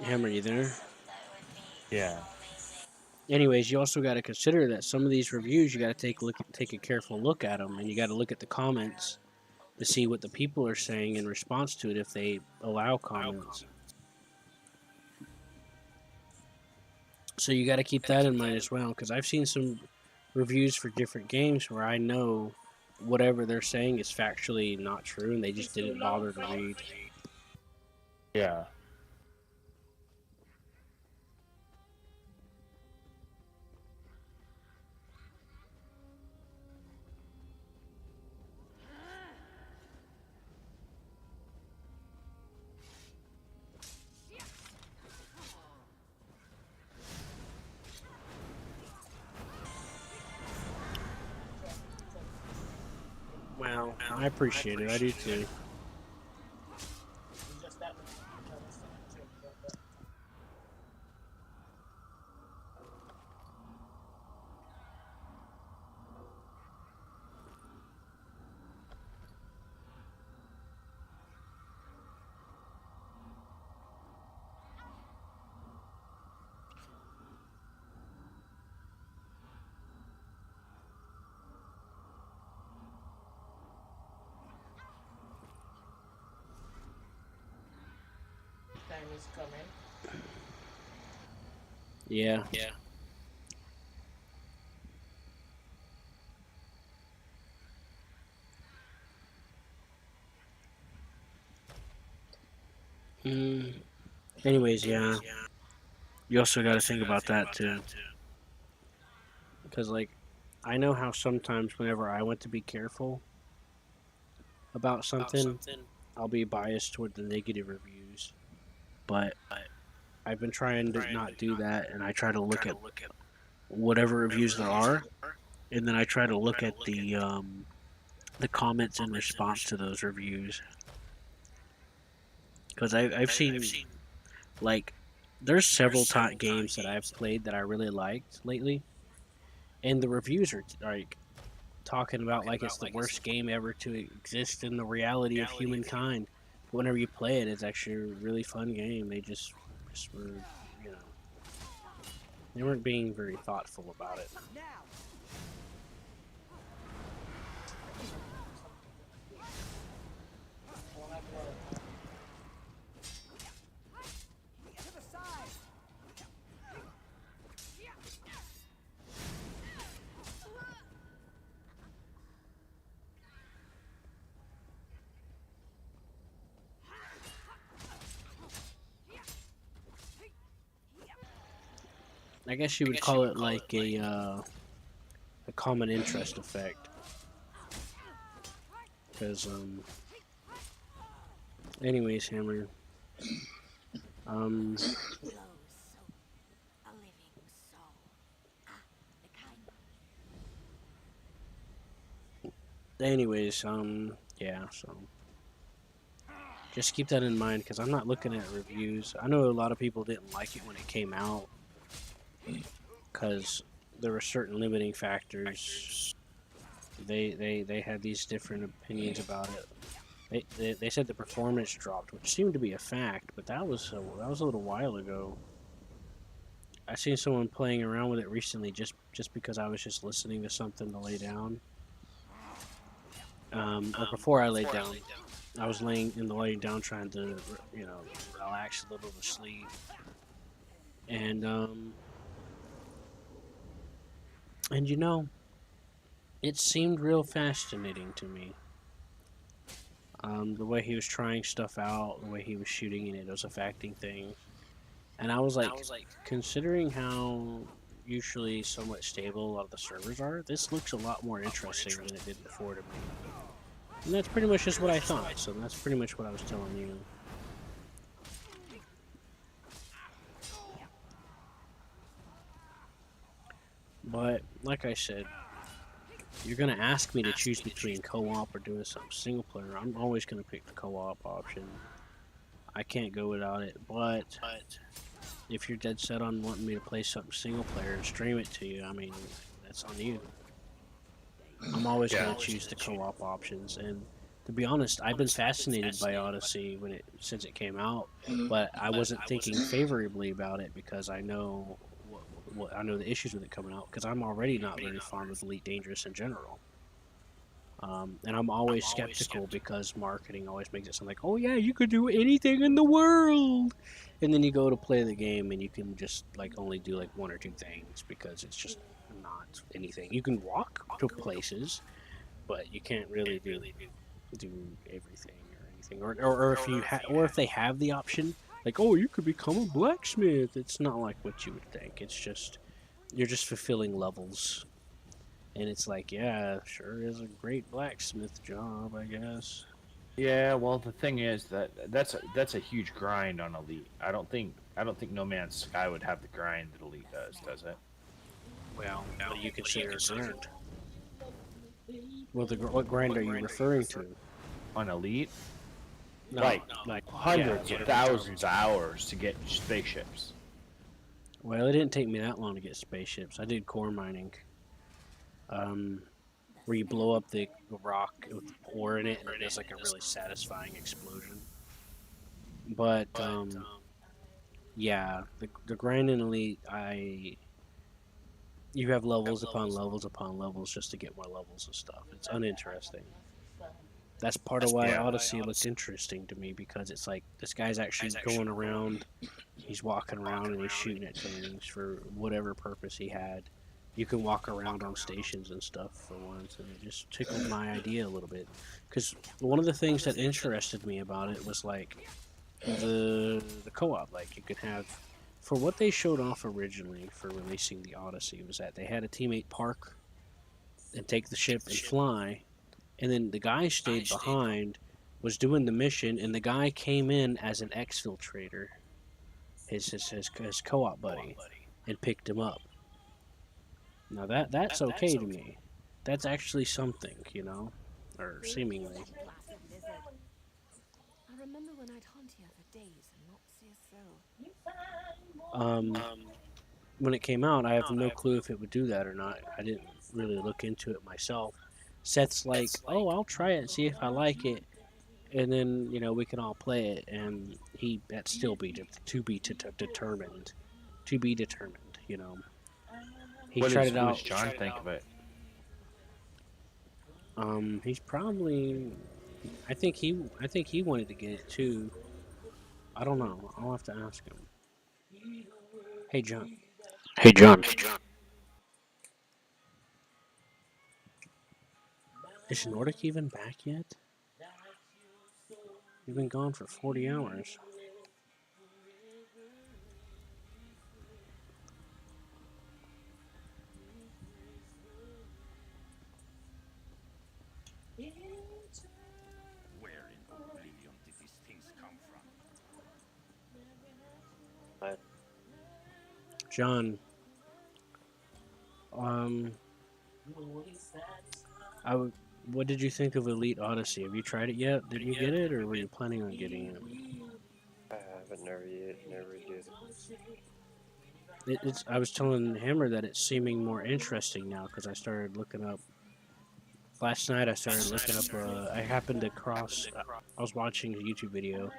Hammer, you there? Yeah. Anyways, you also got to consider that some of these reviews you got to take a careful look at them, and you got to look at the comments to see what the people are saying in response to it if they allow comments. So you got to keep that in mind as well, because I've seen some reviews for different games where I know whatever they're saying is factually not true, and they just didn't bother to read. Yeah. I appreciate it. I do too. Just that. Time is coming. Yeah. Anyways, yeah. You also got to think about that too. Because, like, I know how sometimes whenever I want to be careful about something, I'll be biased toward the negative reviews. But I've been trying to not do that, and I try to look at whatever reviews there are, and then I try to look at the comments in response to those reviews. Because I've seen, like, there's several games that I've played that I really liked lately, and the reviews are like talking about like it's the worst game ever to exist in the reality of humankind. But whenever you play it, it's actually a really fun game. They just were, you know, they weren't being very thoughtful about it. I guess you would call it like a common interest effect. Because anyways, Hammer. Anyways, yeah, so just keep that in mind because I'm not looking at reviews. I know a lot of people didn't like it when it came out because there were certain limiting factors. They had these different opinions about it. They said the performance dropped, which seemed to be a fact, but that was a little while ago. I seen someone playing around with it recently just because I was just listening to something to lay down. Or before I laid down, I was laying down trying to, you know, relax a little to sleep. And you know, it seemed real fascinating to me. The way he was trying stuff out, the way he was shooting, and it was affecting things. And I was like, considering how usually somewhat stable a lot of the servers are, this looks a lot more interesting than it did before to me. And that's pretty much just what I thought, so that's pretty much what I was telling you. But, like I said, you're going to ask me to choose between co-op or doing something single player. I'm always going to pick the co-op option. I can't go without it, but if you're dead set on wanting me to play something single player and stream it to you, I mean, that's on you. I'm always going to choose the co-op options, and to be honest, I've been fascinated by Odyssey since it came out, but I wasn't thinking favorably about it because I know I know the issues with it coming out because I'm already not very fond of Elite Dangerous in general. And I'm always skeptical because marketing always makes it sound like, oh yeah, you could do anything in the world, and then you go to play the game and you can just like only do like one or two things because it's just not anything. You can walk to places, but you can't really do everything or anything. Or if they have the option, like, oh, you could become a blacksmith. It's not like what you would think. It's just you're just fulfilling levels. And it's like, yeah, sure is a great blacksmith job, I guess. Yeah, well, the thing is that's a huge grind on Elite. I don't think No Man's Sky would have the grind that Elite does it? Well, what do you consider earned? Well, what grind are you referring to? On Elite? No, like like hundreds yeah, of thousands of hours to get spaceships. Well, it didn't take me that long to get spaceships. I did core mining. Where you blow up the rock with ore in it, and it does like a really satisfying explosion. But yeah, the grind in Elite, you have levels upon levels upon levels just to get more levels and stuff. It's uninteresting. That's part of why Odyssey looked interesting to me, because it's like this guy's actually going around, he's walking around and he's shooting at things for whatever purpose he had. You can walk around on stations and stuff for once, and it just tickled my idea a little bit. Because one of the things that interested me about it was like the co-op. Like you could have, for what they showed off originally for releasing the Odyssey, was that they had a teammate park and take the ship and fly, and then the guy stayed behind, was doing the mission, and the guy came in as an exfiltrator, his co-op buddy, and picked him up. Now that's okay to me. That's actually something, you know, or seemingly. I remember when I'd hunt here for days and not see a soul. When it came out, I have no clue if it would do that or not. I didn't really look into it myself. Seth's like, oh, I'll try it and see if I like it, and then we can all play it. And that's still to be determined. To be determined, He tried it out. What does John think of it? He's probably. I think he wanted to get it too. I don't know. I'll have to ask him. Hey, John. Hey, John. Is Nordic even back yet? You've been gone for 40 hours. Where in oblivion did these things come from? John, what did you think of Elite Odyssey? Have you tried it yet? Did you get it, or were you planning on getting it? I haven't, never did. I was telling Hammer that it's seeming more interesting now, because I started looking up. Last night I started looking up, I happened to cross, I was watching a YouTube video,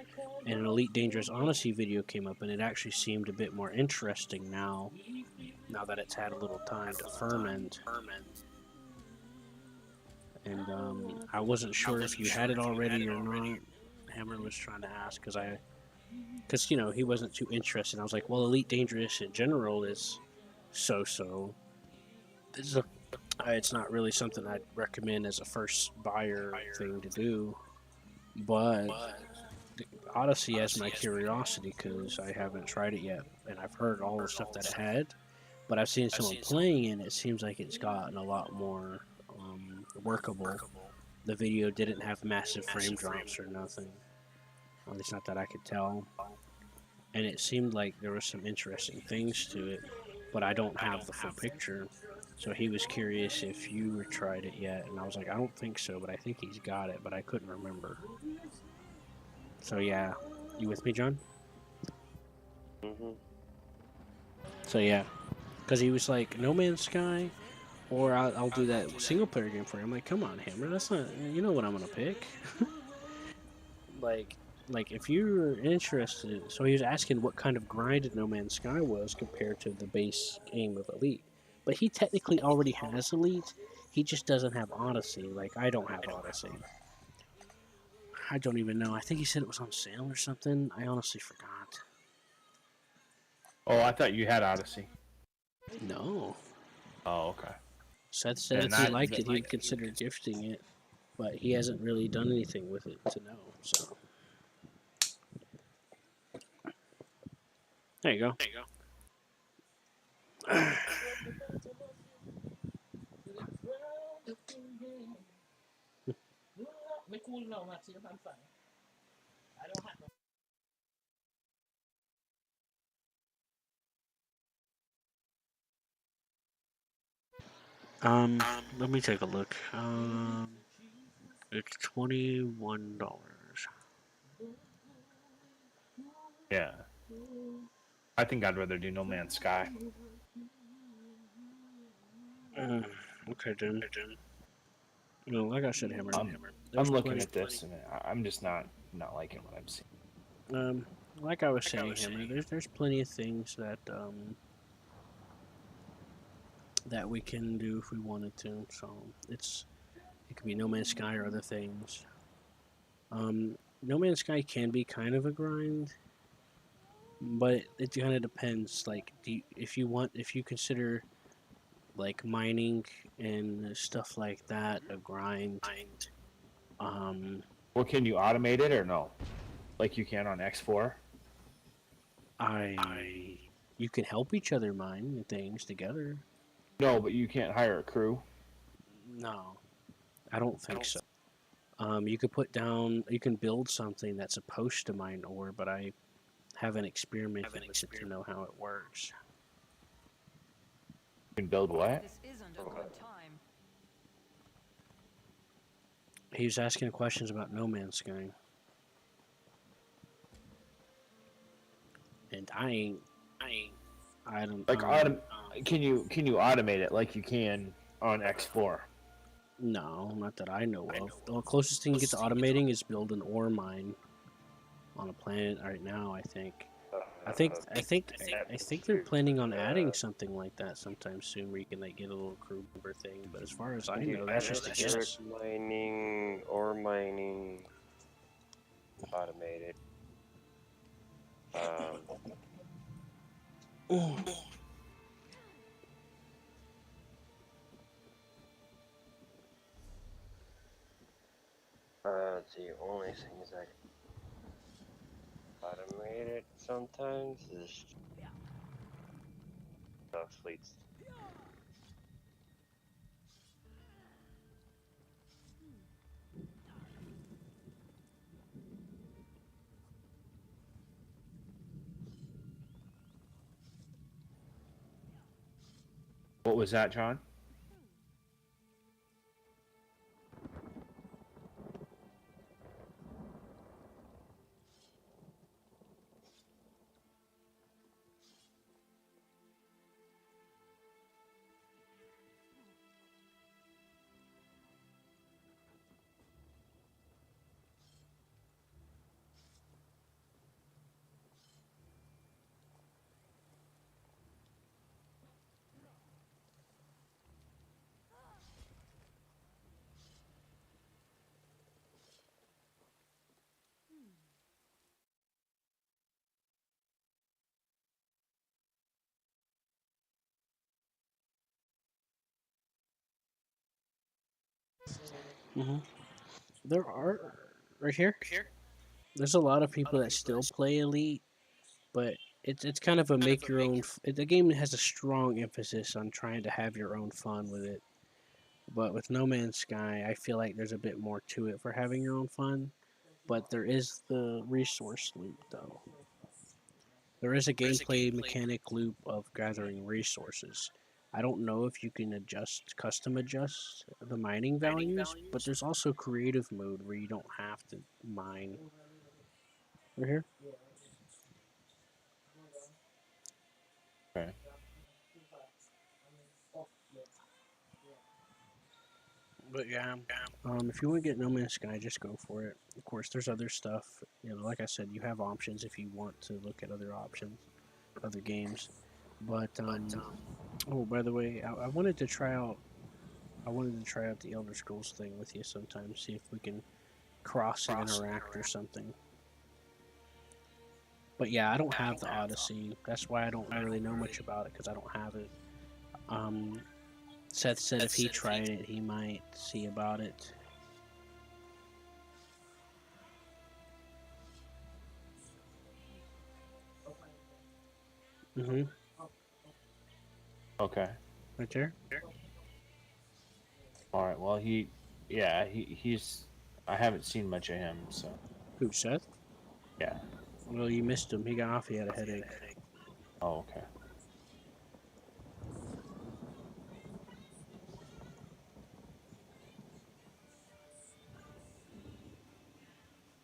and an Elite Dangerous Odyssey video came up, and it actually seemed a bit more interesting now that it's had a little time to ferment. And I wasn't sure if you had it already or not. Hammer was trying to ask, because he wasn't too interested. I was like, well, Elite Dangerous in general is so-so. It's not really something I'd recommend as a first buyer thing to do, but Odyssey has my curiosity because I haven't tried it yet, and I've heard all the stuff that it had, but I've seen someone playing it, and it seems like it's gotten a lot more workable. The video didn't have massive frame drops or nothing, at least not that I could tell, and it seemed like there were some interesting things to it, but I don't have the full picture. So he was curious if you tried it yet, and I was like, I don't think so, but I think he's got it, but I couldn't remember. So yeah, you with me, John? Mhm. So yeah, because he was like, No Man's Sky, or I'll do that single player game for you. I'm like, come on, Hammer, that's not, you know what I'm gonna pick. like if you're interested, so he was asking what kind of grind No Man's Sky was compared to the base game of Elite. But he technically already has Elite, he just doesn't have Odyssey. Like, I don't have Odyssey. I don't even know. I think he said it was on sale or something. I honestly forgot. Oh, I thought you had Odyssey. No. Oh, okay. Seth said if he liked it, he'd consider gifting it, but he hasn't really done anything with it to know, so. There you go. Let me take a look. It's $21. Yeah. I think I'd rather do No Man's Sky. Okay, then. You know, like I said, Hammer. I'm looking at this and I'm just not liking what I'm seeing. Like I was saying, Hammer, there's plenty of things that that we can do if we wanted to. So it could be No Man's Sky or other things. No Man's Sky can be kind of a grind, but it kind of depends. Like, if you consider like mining and stuff like that a grind. Well, can you automate it or no? Like you can on X4? You can help each other mine things together. No, but you can't hire a crew. No, I don't think so. You can build something that's supposed to mine ore, but I haven't experimented with it to know how it works. You can build what? This isn't a good time. He was asking questions about No Man's Sky. And I don't like can you automate it like you can on X4? No, not that I know of. The closest thing you get to automating is build an ore mine on a planet right now. I think they're planning on adding something like that sometime soon, where you can like get a little crew member thing. But as far as I know, that's just a guess. Mining, ore mining, automated. The only things I automate it sometimes is fleets. What was that, John? There are right here. There's a lot of people that still play Elite, but it's kind of a make your own. The game has a strong emphasis on trying to have your own fun with it. But with No Man's Sky, I feel like there's a bit more to it for having your own fun. But there is the resource loop, though. There is a gameplay mechanic loop of gathering resources. I don't know if you can custom adjust the mining values, but there's also creative mode where you don't have to mine. Right here. Okay. But yeah, if you want to get No Man's Sky, just go for it. Of course, there's other stuff. You know, like I said, you have options if you want to look at other options, other games. But oh, by the way, I wanted to try out. I wanted to try out the Elder Scrolls thing with you sometime. See if we can cross interact or something. But yeah, I don't have the Odyssey. That's why I don't really know much about it, because I don't have it. Seth said if he tried it, he might see about it. Okay. Right there? Alright, well he's I haven't seen much of him, so. Who, Seth? Yeah. Well, you missed him. He got off, he had a headache. Oh, okay.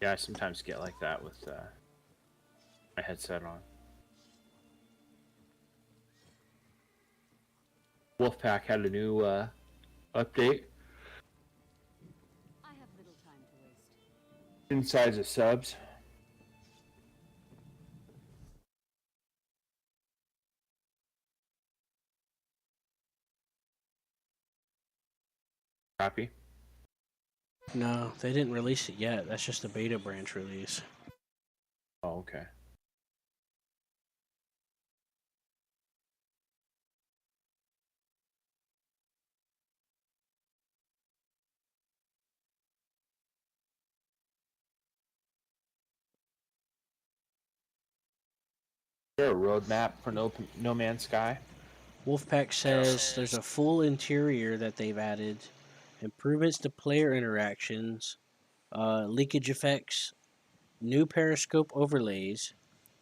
Yeah, I sometimes get like that with my headset on. Wolfpack had a new update. I have little time to waste. Inside the subs. Copy. No, they didn't release it yet. That's just a beta branch release. Oh, okay. Is there a roadmap for No Man's Sky? Wolfpack says there's a full interior that they've added, improvements to player interactions, leakage effects, new periscope overlays,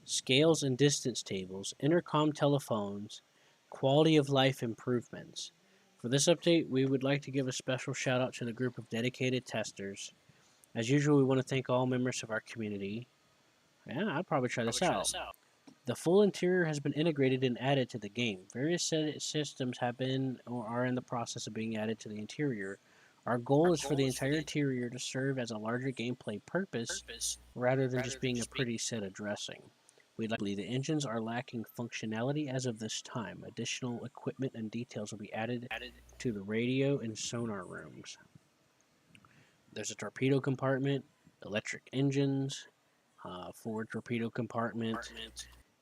scales and distance tables, intercom telephones, quality of life improvements. For this update, we would like to give a special shout out to the group of dedicated testers. As usual, we want to thank all members of our community. Yeah, I'd probably try this out. The full interior has been integrated and added to the game. Various systems have been or are in the process of being added to the interior. Our goal is for the entire interior to serve as a larger gameplay purpose rather than just being a pretty set of dressing. We'd like to believe the engines are lacking functionality as of this time. Additional equipment and details will be added to the radio and sonar rooms. There's a torpedo compartment, electric engines, forward torpedo compartment,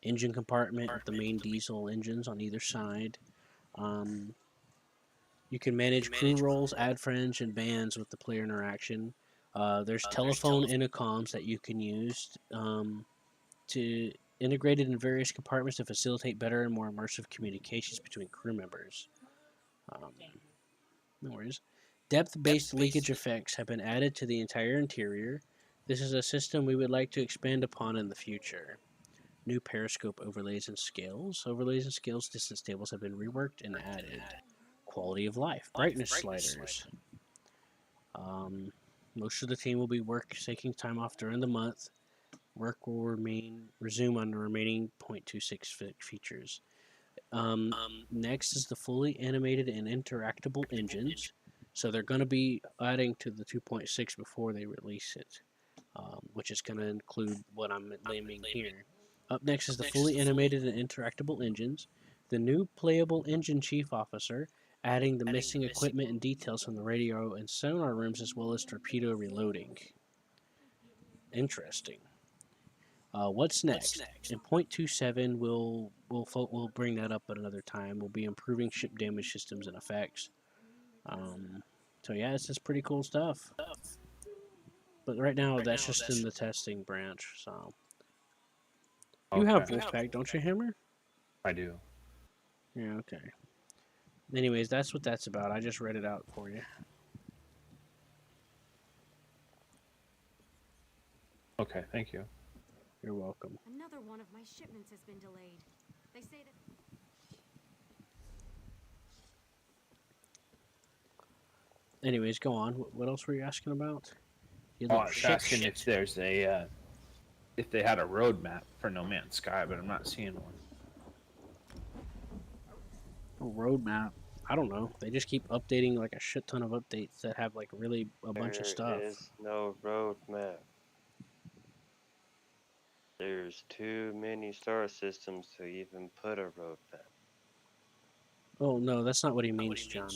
engine compartment with the main diesel engines on either side. You can manage crew roles, add friends, and bands with the player interaction. There's telephone intercoms that you can use to integrate it in various compartments to facilitate better and more immersive communications between crew members. No worries. Depth-based leakage effects have been added to the entire interior. This is a system we would like to expand upon in the future. New periscope overlays and scales. Overlays and scales distance tables have been reworked and added. Quality of life. Brightness sliders. Most of the team will be taking time off during the month. Work will resume on the remaining 0.26 features. Next is the fully animated and interactable engines. So they're going to be adding to the 2.6 before they release it, which is going to include what I'm naming here. Up next is the fully animated and interactable engines. The new playable engine chief officer, adding the missing equipment and details from the radio and sonar rooms as well as torpedo reloading. Interesting. What's next? In 0.27, we'll bring that up at another time. We'll be improving ship damage systems and effects. So yeah, it's just pretty cool stuff. But right now, that's just in the testing branch. So you have Wolfpack, don't you, Hammer? I do. Yeah. Okay. Anyways, that's what that's about. I just read it out for you. Okay. Thank you. You're welcome. Another one of my shipments has been delayed. They say that... Anyways, go on. What else were you asking about? I was asking if there's a if they had a roadmap for No Man's Sky, but I'm not seeing one. A roadmap? I don't know. They just keep updating like a shit ton of updates that have like really a bunch of stuff. There is no roadmap. There's too many star systems to even put a roadmap. Oh no, that's not what he means, John.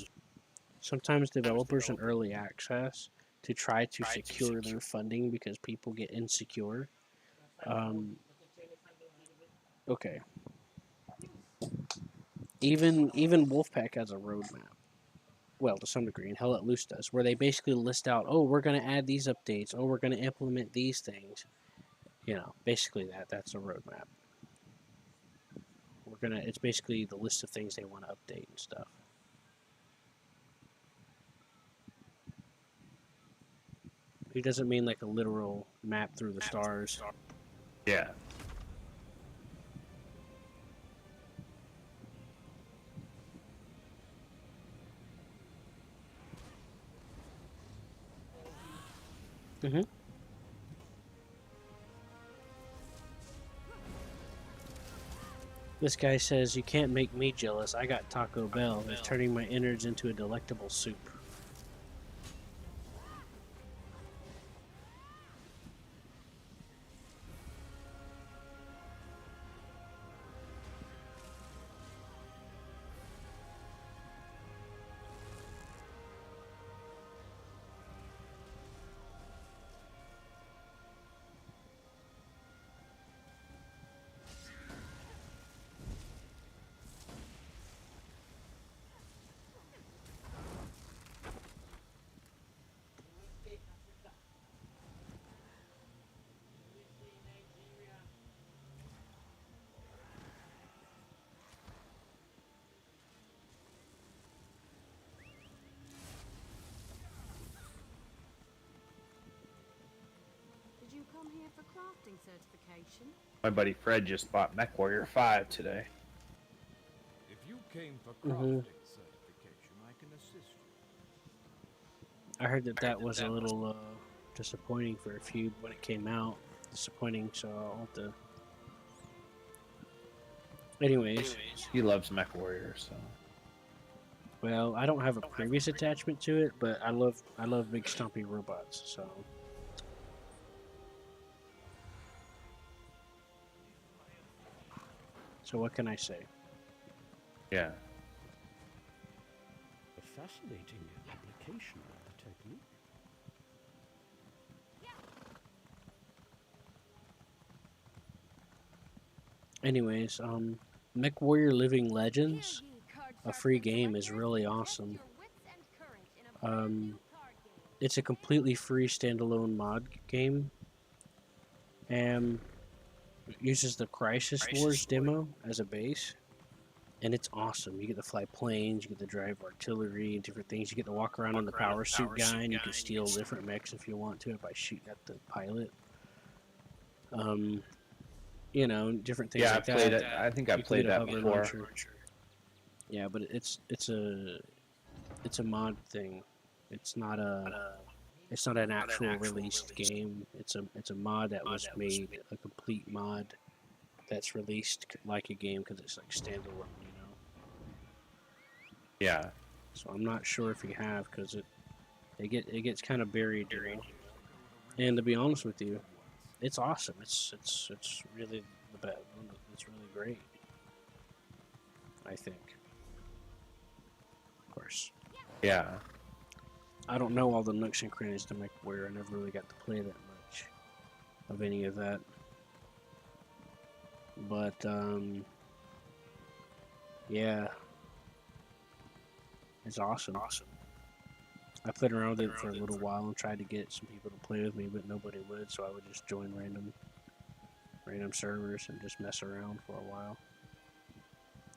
Sometimes developers in early access to try to secure their funding because people get insecure. Okay. Even Wolfpack has a roadmap. Well, to some degree, and Hell Let Loose does, where they basically list out, oh, we're going to add these updates, oh, we're going to implement these things. You know, basically that's a roadmap. It's basically the list of things they want to update and stuff. He doesn't mean like a literal map through the stars. Yeah. This guy says, you can't make me jealous. I got Taco Bell. He's turning my innards into a delectable soup. Did you come here for crafting certification? My buddy Fred just bought MechWarrior 5 today. If you came for crafting certification, I can assist you. I heard that was a little disappointing for a few when it came out. Disappointing, so I'll have to... Anyways. He loves MechWarrior, so... Well, I don't have a previous attachment to it, but I love big stumpy robots, so... So what can I say? Yeah. A fascinating application of the technique. Anyways, MechWarrior Living Legends, a free game, is really awesome. It's a completely free standalone mod game, and it uses the Crisis Wars demo as a base, and it's awesome. You get to fly planes, you get to drive artillery and different things. You get to walk around on the power suit guy, and you can steal different mechs if you want to by shooting at the pilot. You know, different things like that. Yeah, I think I played that before. Yeah, but it's a mod thing. It's not an actual released game. It's a mod that was made, a complete mod that's released like a game because it's like standalone, you know. Yeah. So I'm not sure if you have, because it gets kind of buried, you know. And to be honest with you, it's awesome. It's really the best. It's really great, I think. Of course. Yeah. I don't know all the nooks and crannies to MechWarrior. I never really got to play that much of any of that. But, yeah. It's awesome. I played around with it for a little while and tried to get some people to play with me, but nobody would, so I would just join random servers and just mess around for a while.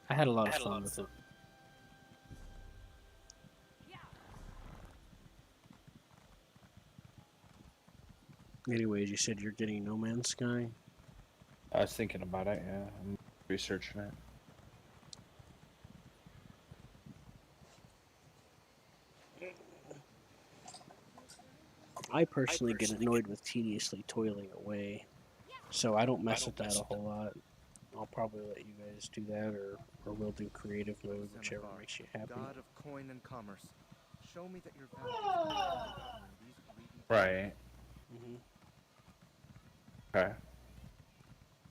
I had a lot of fun with it. Anyways, you said you're getting No Man's Sky? I was thinking about it, yeah. I'm researching it. I personally get annoyed with tediously toiling away, so I don't mess with that a whole lot. I'll probably let you guys do that, or we'll do creative mode, whichever makes you happy. God of coin and commerce, show me that your Right. Mm-hmm. Okay.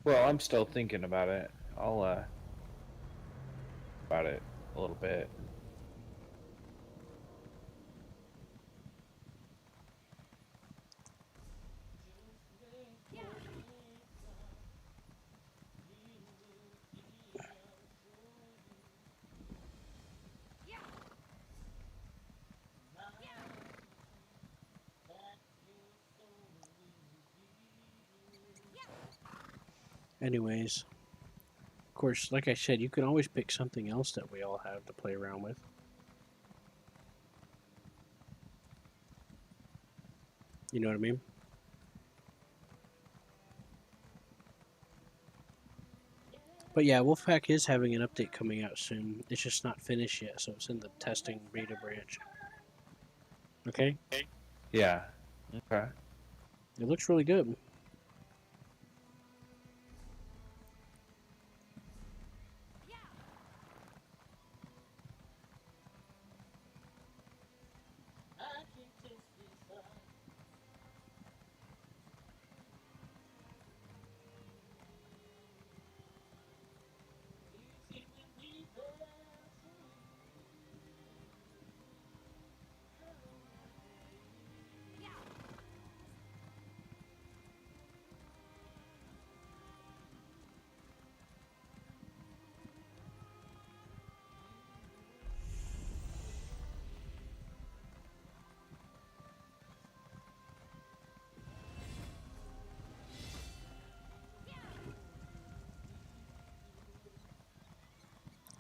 Well, I'm still thinking about it. I'll about it a little bit. Anyways, of course, like I said, you can always pick something else that we all have to play around with. You know what I mean? But yeah, Wolfpack is having an update coming out soon. It's just not finished yet, so it's in the testing beta branch. Okay? Yeah. Okay. It looks really good.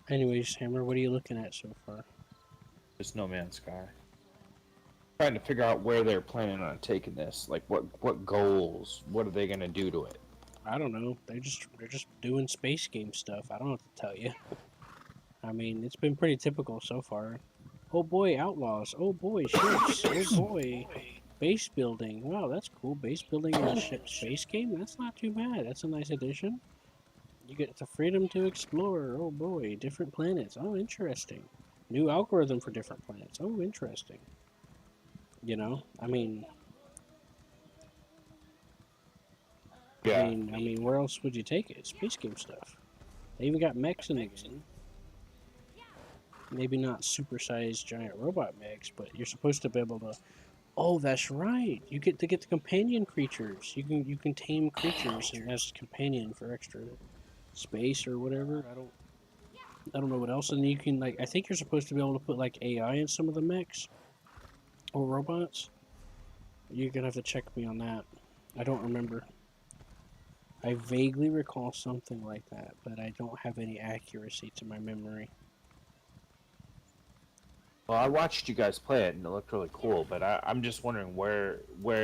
Anyways, Hammer, what are you looking at so far? Just No Man's Sky. Trying to figure out where they're planning on taking this. Like, what goals? What are they gonna do to it? I don't know. They're just doing space game stuff. I don't know what to tell you. I mean, it's been pretty typical so far. Oh boy, outlaws. Oh boy, ships. Oh boy, base building. Wow, that's cool. Base building in a ship space game. That's not too bad. That's a nice addition. You get the freedom to explore. Oh boy, different planets. Oh, interesting. New algorithm for different planets. Oh, interesting. You know, I mean, Yeah. I mean, where else would you take it? Space game stuff. They even got mechs in the game. Maybe not supersized giant robot mechs, but you're supposed to be able to. Oh, that's right. You get the companion creatures. You can tame creatures and as companion for extra space or whatever. I don't know what else. And you can I think you're supposed to be able to put like AI in some of the mechs or robots. You're gonna have to check me on that. I don't remember. I vaguely recall something like that, but I don't have any accuracy to my memory. Well, I watched you guys play it, and it looked really cool. But I'm just wondering where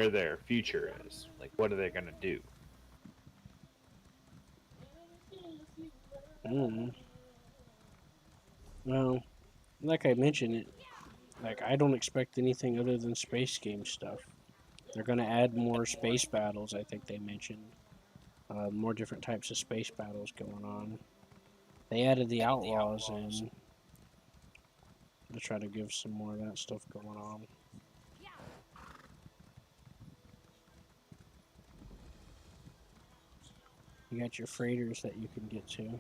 their future is. Like, what are they gonna do? Well, like I mentioned, I don't expect anything other than space game stuff. They're gonna add more space battles. I think they mentioned more different types of space battles going on. They added the outlaws in to try to give some more of that stuff going on. You got your freighters that you can get to.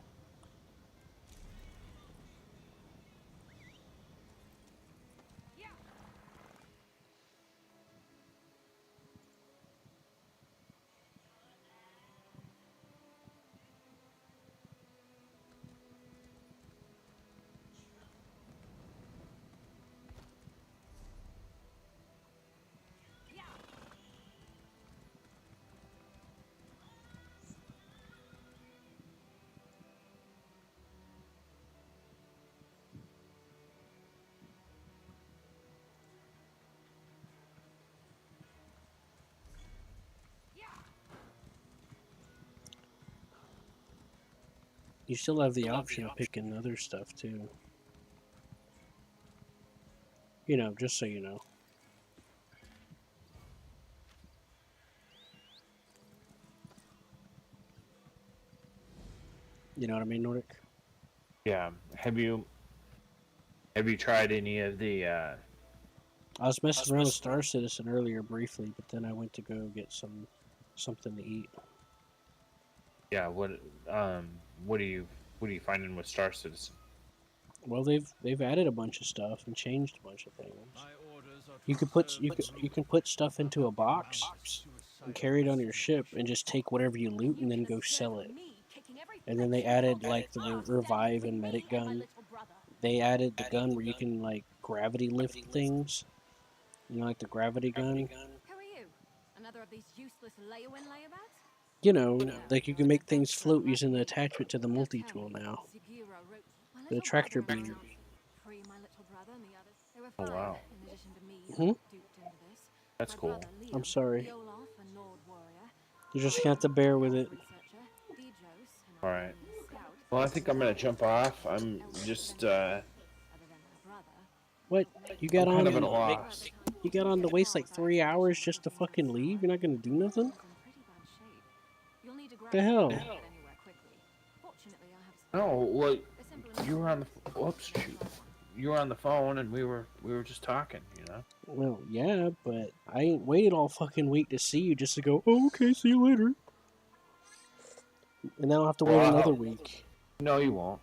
You still have the option of picking other stuff too. You know, just so you know. You know what I mean, Nordic? Yeah. Have you tried any of the? I was messing around with Star Citizen earlier briefly, but then I went to go get something to eat. Yeah. What are you finding with Star Citizen? Well, they've added a bunch of stuff and changed a bunch of things. You can put stuff into a box and carry it on your ship and just take whatever you loot and then go sell it. And then they added like the revive and medic gun. They added the gun where you can like gravity lift things. You know, like the gravity gun. Who are you? Another of these useless lay-in layabouts? You know, like you can make things float using the attachment to the multi-tool now. The tractor beam. Oh wow. That's cool. I'm sorry. You just have to bear with it. Alright. Well, I think I'm gonna jump off. I'm just, What? You got I'm on? kind of at a loss. You got on to waste like 3 hours just to fucking leave? You're not gonna do nothing? The hell? No, well, you were on the. Whoops, shoot. You were on the phone, and we were just talking. You know. Well, yeah, but I ain't waited all fucking week to see you just to go, oh, okay, see you later. And now I'll have to wait another week. No, you won't.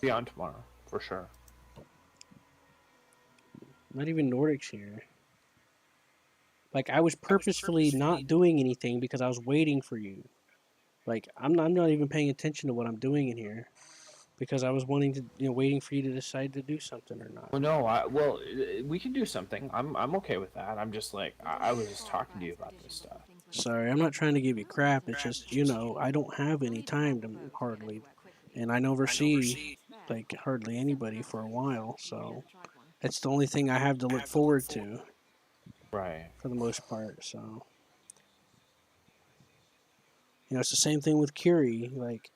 Be on tomorrow, for sure. Not even Nordic's here. Like, I was purposefully not doing anything because I was waiting for you. Like, I'm not even paying attention to what I'm doing in here. Because I was wanting to, waiting for you to decide to do something or not. Well, no, we can do something. I'm okay with that. I'm just like, I was just talking to you about this stuff. Sorry, I'm not trying to give you crap. It's just, I don't have any time to hardly. And I never see like hardly anybody for a while, so it's the only thing I have to look forward to. Right. For the most part, so. It's the same thing with Curie. Like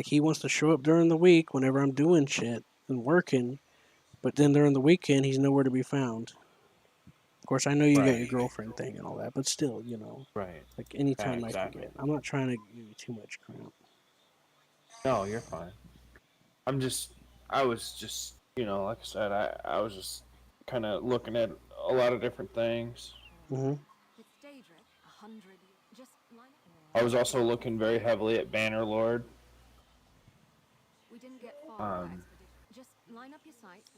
he wants to show up during the week whenever I'm doing shit and working, but then during the weekend he's nowhere to be found. Of course, I know you got your girlfriend thing and all that, but still, Right. like anytime Yeah, exactly. I can get. I'm not trying to give you too much crap. No, you're fine. I was just, like I said, I was just kind of looking at a lot of different things. Mm-hmm. I was also looking very heavily at Bannerlord. We didn't get far with just line up your sights.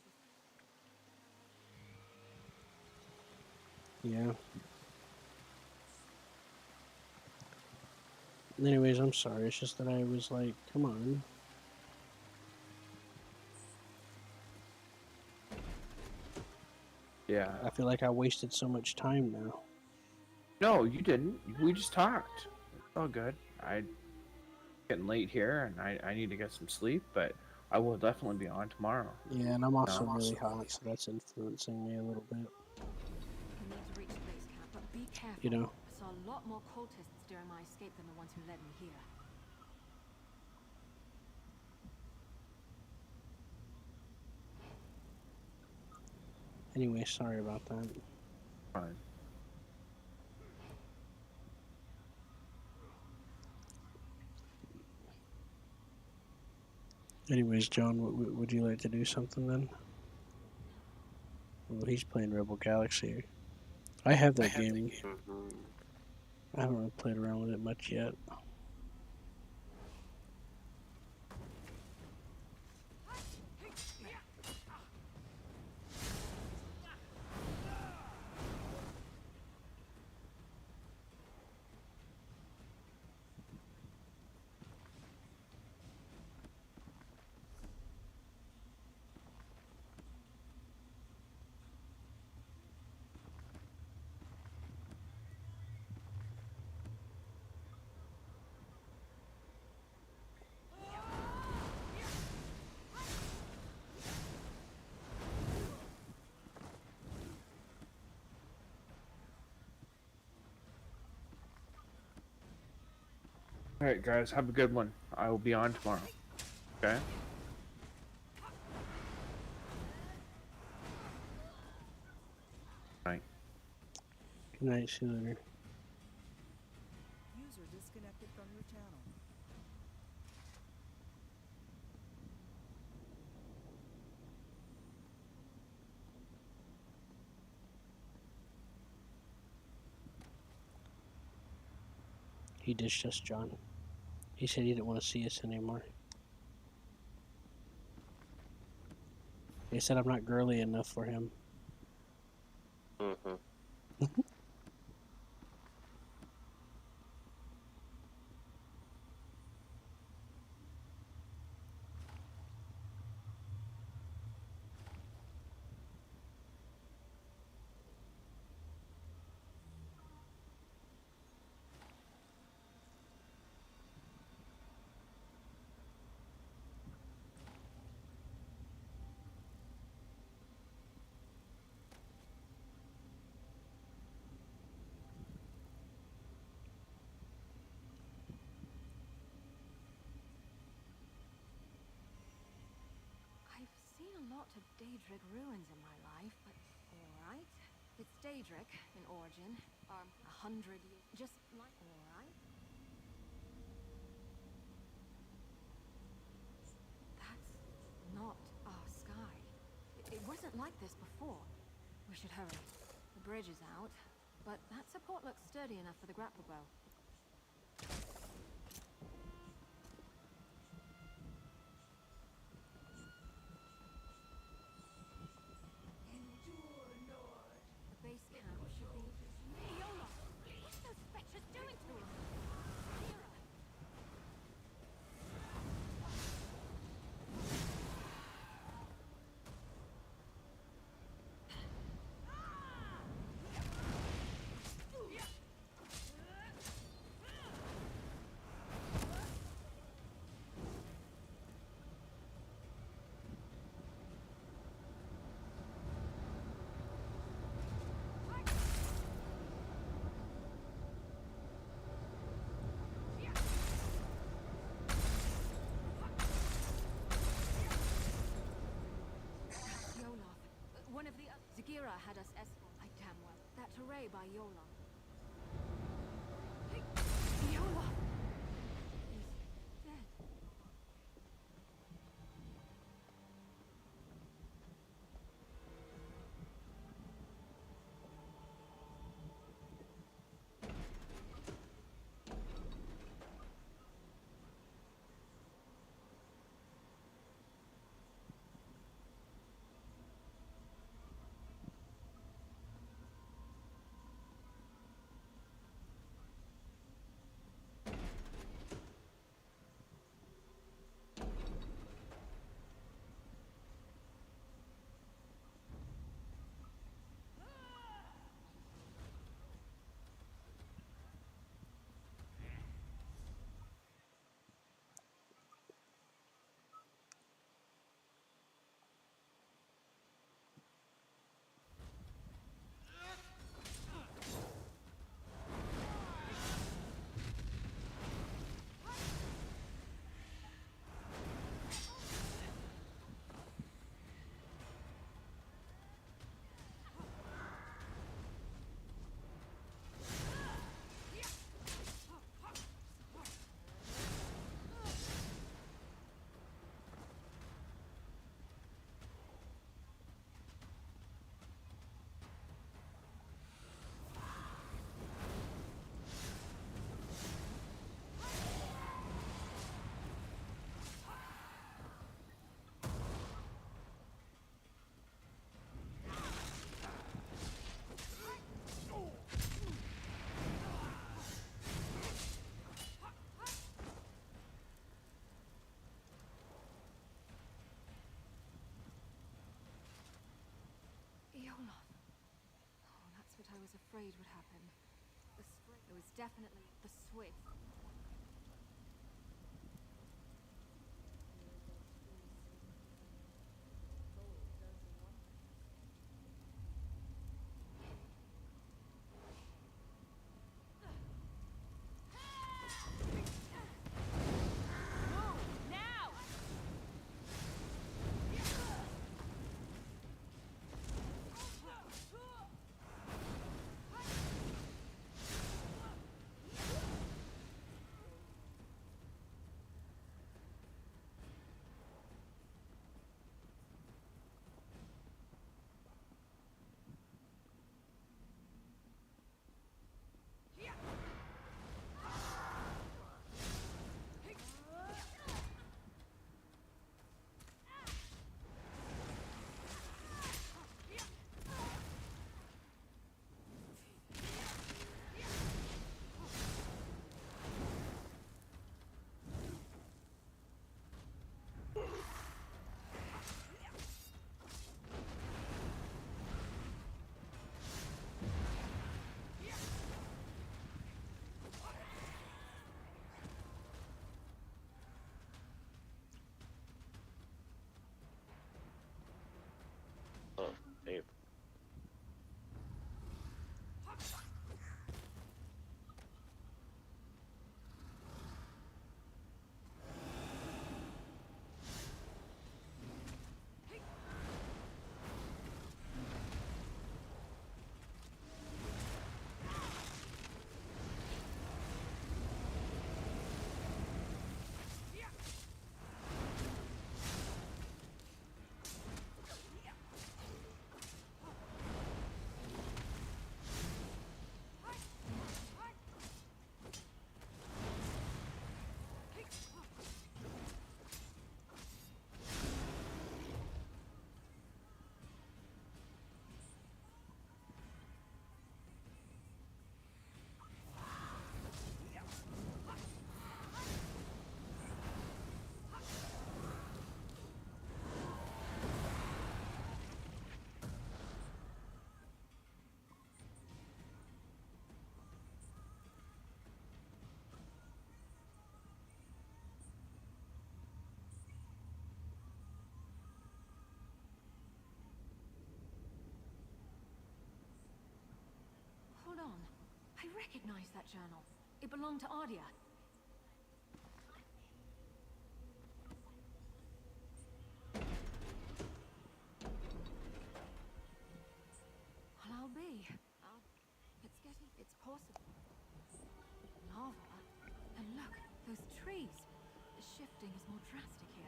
Yeah. Anyways, I'm sorry. It's just that I was like, come on. Yeah. I feel like I wasted so much time now. No, you didn't. We just talked. Oh, good. Getting late here, and I need to get some sleep, but I will definitely be on tomorrow. Yeah, and I'm also really hot, so that's influencing me a little bit. You need to reach base camp, but be careful. I saw a lot more cultists during my escape than the ones who led me here. Anyway, sorry about that. Fine. Anyways, John, would you like to do something then? Well, he's playing Rebel Galaxy. I have that game. I haven't really played around with it much yet. Alright, guys, have a good one. I will be on tomorrow. Okay? Night. Good night, see you later. User disconnected from your channel. He ditched us, John. He said he didn't want to see us anymore. He said I'm not girly enough for him. Mm-hmm. I've seen a lot of Daedric ruins in my life, but alright. It's Daedric in origin. 100 years. Just like alright. That's not our sky. It wasn't like this before. We should hurry. The bridge is out, but that support looks sturdy enough for the grapple bow. The base camp should be... Viola! What's those fetchers doing to him? Kira had us escort. I damn well. That hooray by Yola. Hey, Yola! He's dead. Olaf. Oh, that's what I was afraid would happen. It was definitely the Swift. Oh, damn. Hold on. I recognize that journal. It belonged to Ardia. shifting is more drastic here.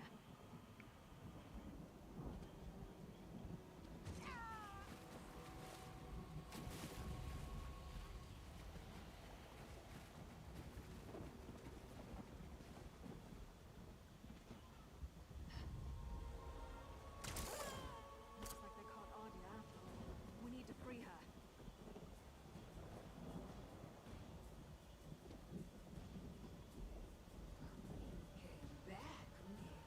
Looks like they caught Ardia after all. We need to free her. Back, Mary.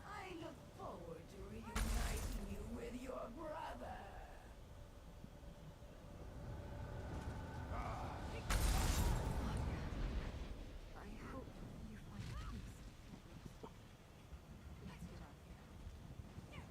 I look forward to reuniting you with your brother. I hope you find peace. Let's get out of here.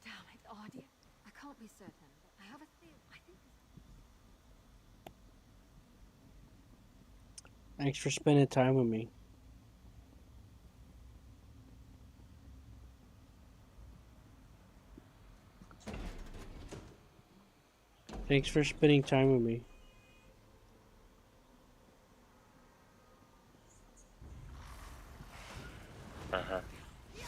Damn it, Ardia. I can't be certain, but I have a theory. I think this... Thanks for spending time with me. Thanks for spending time with me. Uh-huh. Is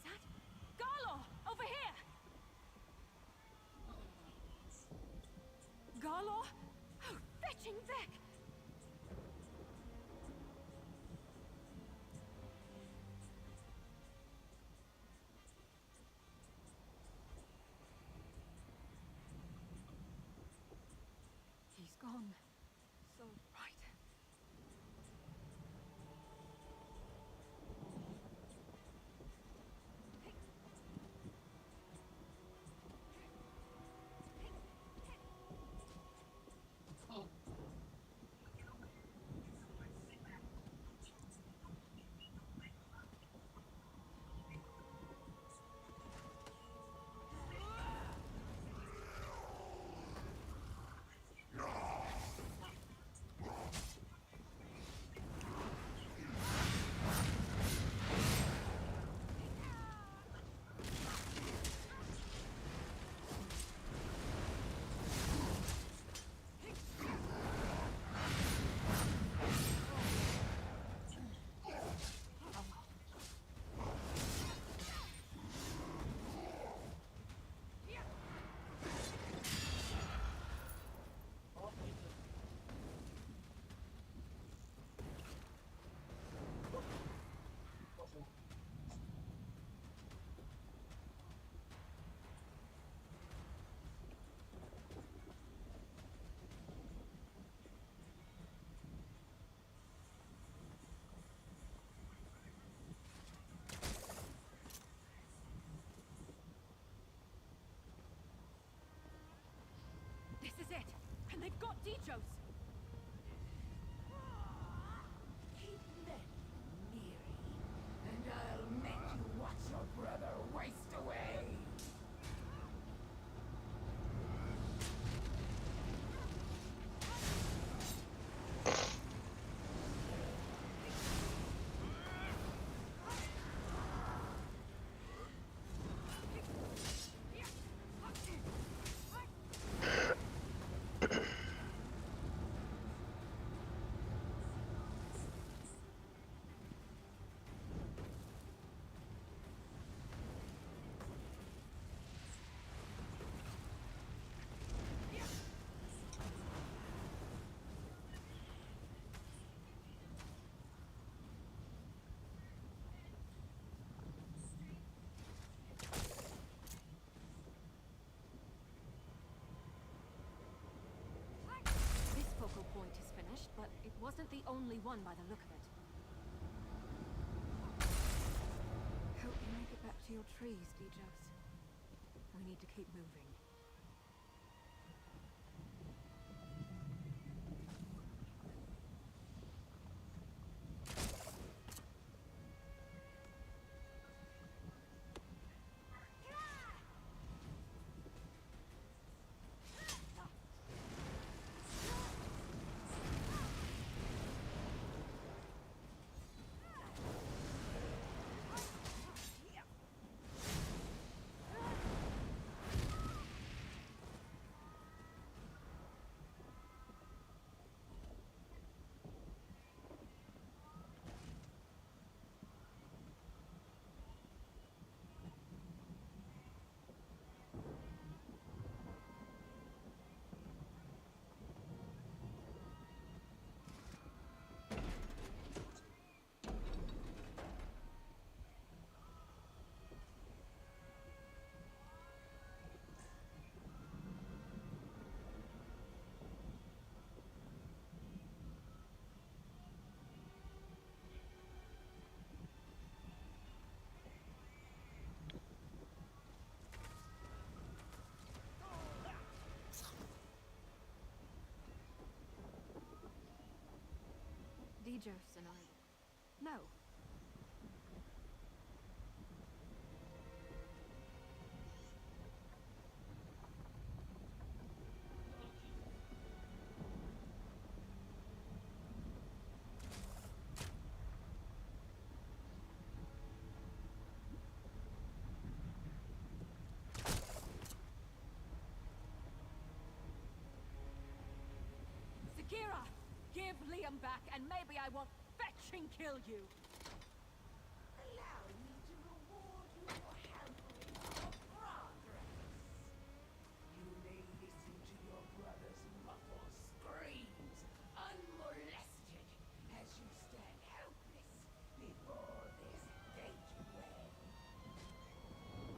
that... Garlo! Over here! Garlo? Oh, fetching Vec! He's gone. So right. This is it! And they've got Dichos! Keep them, Miri, and I'll make you watch your brother waste away. Wasn't the only one by the look of it. Hope you make it back to your trees, Dijos. We need to keep moving. Dijos and I... No. Sakira! Give Liam back, and maybe I won't fetch and kill you! Allow me to reward you for hampering our progress. You may listen to your brother's muffled screams, unmolested, as you stand helpless before this gateway.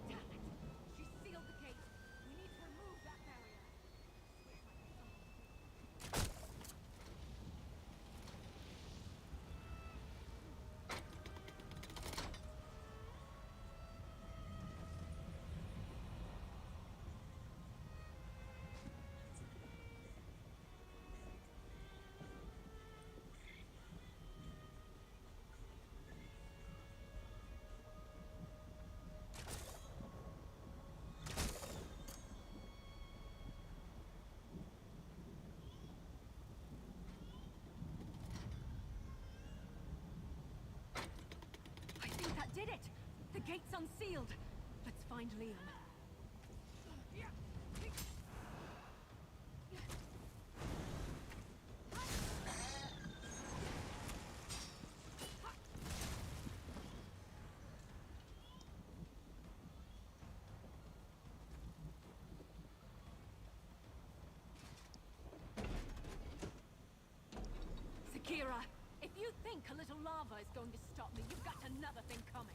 Damn it! She sealed the gate! We need to remove that barrier! That did it! The gate's unsealed! Let's find Liam. Sakira, if you think a little lava is going to stop me, you've got another thing coming.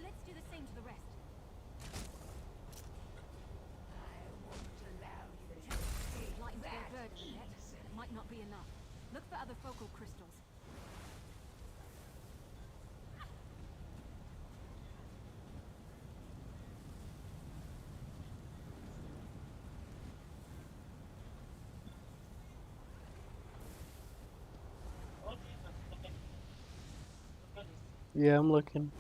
Let's do the same to the rest. Lightened their burden yet. Might not be enough. Look for other focal crystals. Yeah, I'm looking.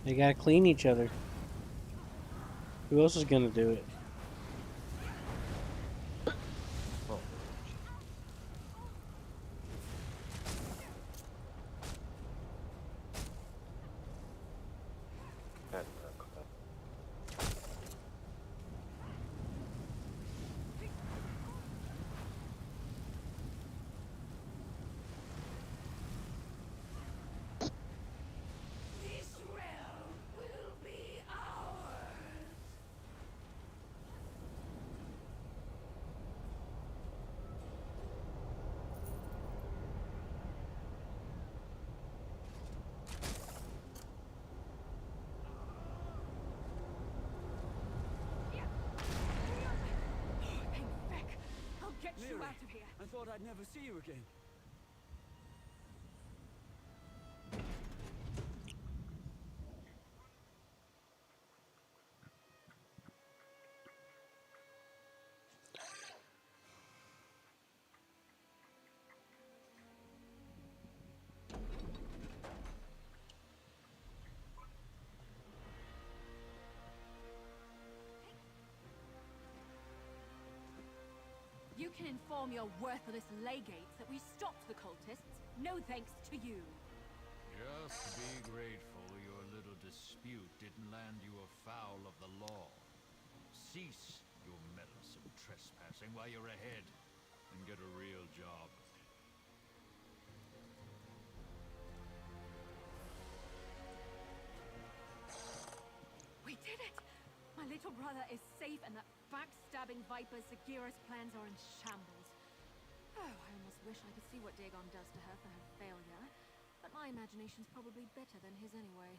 They gotta clean each other. Who else is gonna do it? Oh. This realm will be ours. Hey, Beck! I'll get you Mary, out of here! I thought I'd never see you again. You can inform your worthless legates that we stopped the cultists. No thanks to you. Just be grateful your little dispute didn't land you afoul of the law. Cease your meddlesome trespassing while you're ahead, and get a real job. We did it! My little brother is safe, and that backstabbing viper Sagira's plans are in shambles. Oh, I almost wish I could see what Dagon does to her for her failure. But my imagination's probably better than his anyway.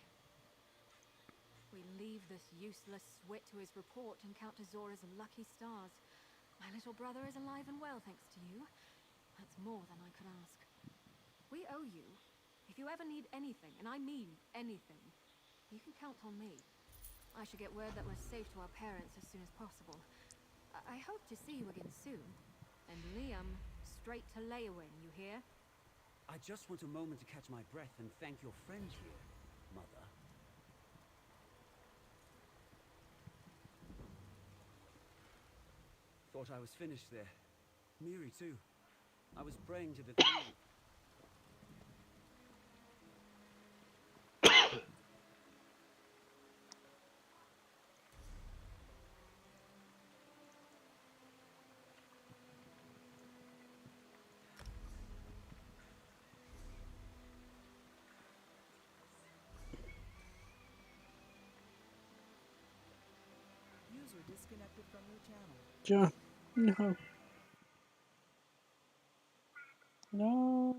We leave this useless swit to his report and count to Zora's lucky stars. My little brother is alive and well, thanks to you. That's more than I could ask. We owe you. If you ever need anything, and I mean anything, you can count on me. I should get word that we're safe to our parents as soon as possible. I hope to see you again soon. And Liam, straight to Leyawen, you hear? I just want a moment to catch my breath and thank your friend here, Mother. Thought I was finished there. Miri, too. I was praying to the tree. User disconnected from your channel. John, no. No.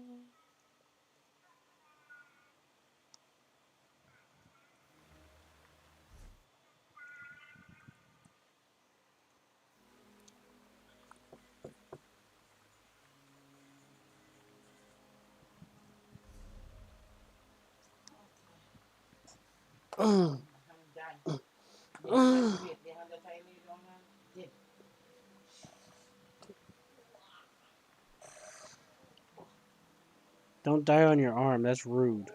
Don't die on your arm, that's rude.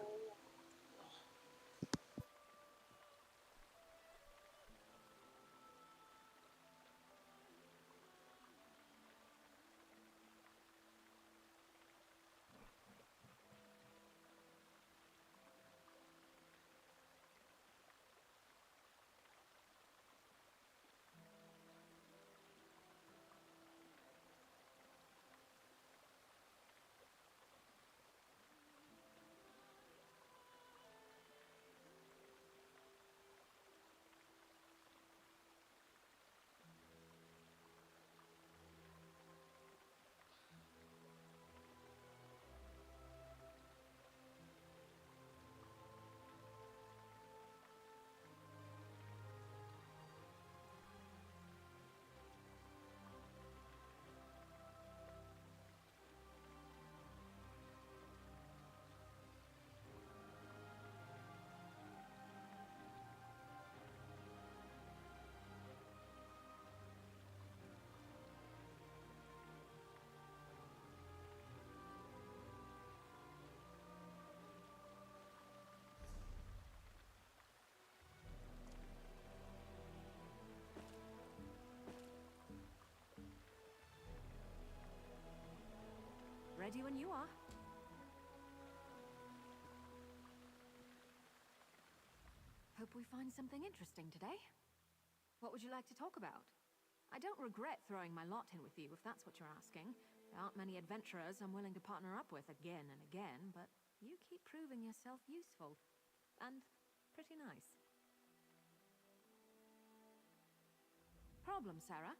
hope we find something interesting today. What would you like to talk about? I don't regret throwing my lot in with you, if that's what you're asking. There aren't many adventurers I'm willing to partner up with again and again, but you keep proving yourself useful. And pretty nice. Problem, Sarah?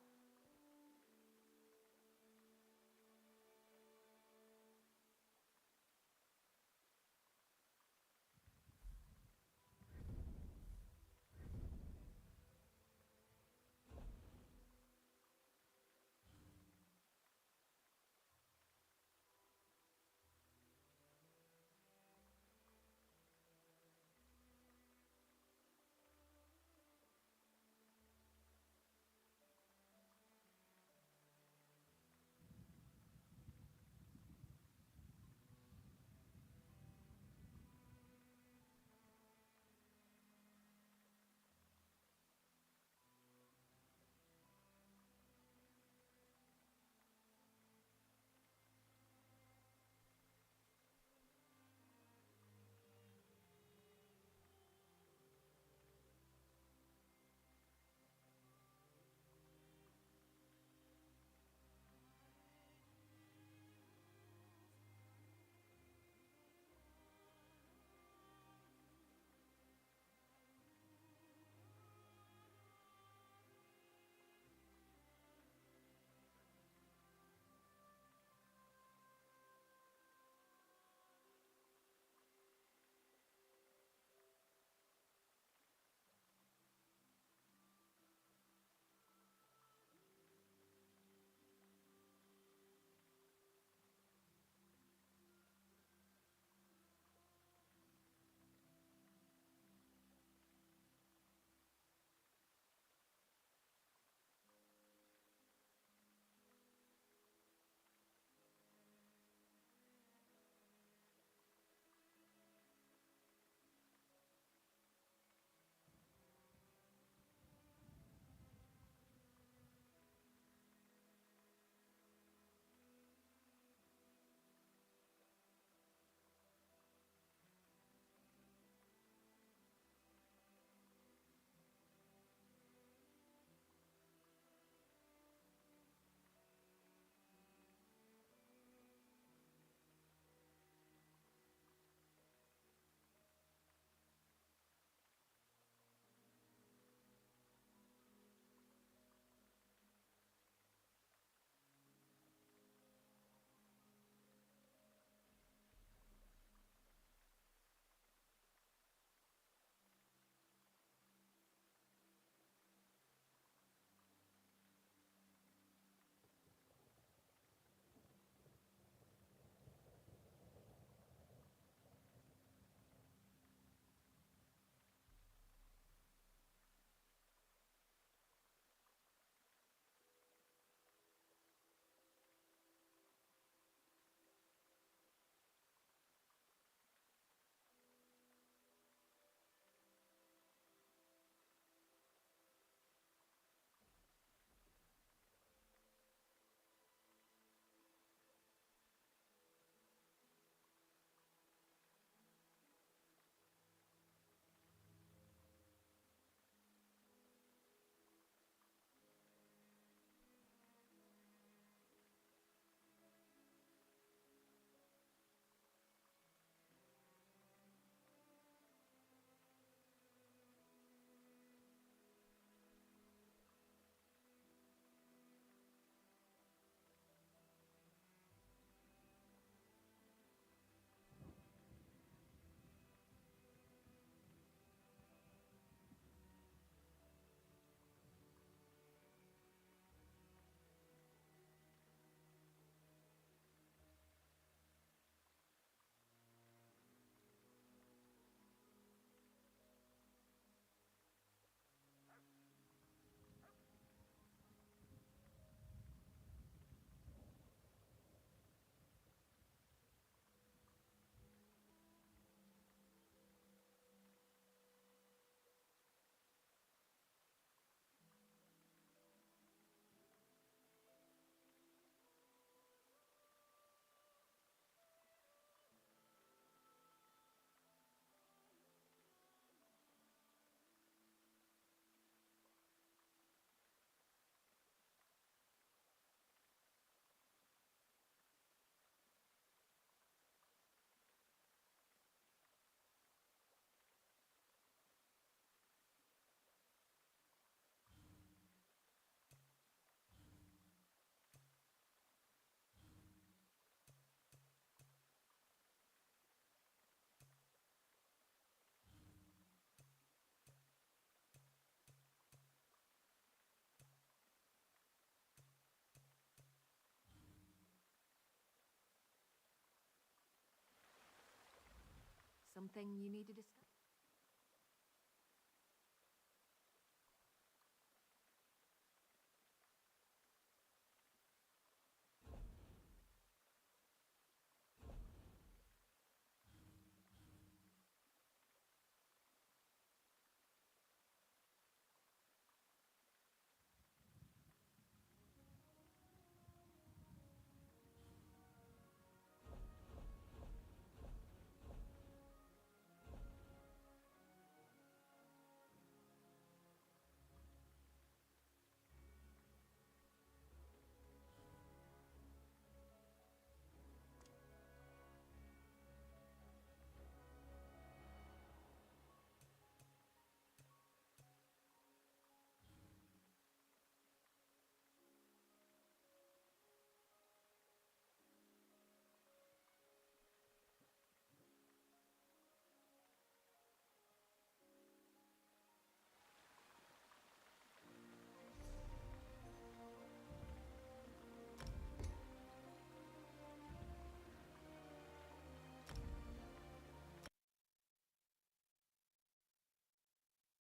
something you need to discuss?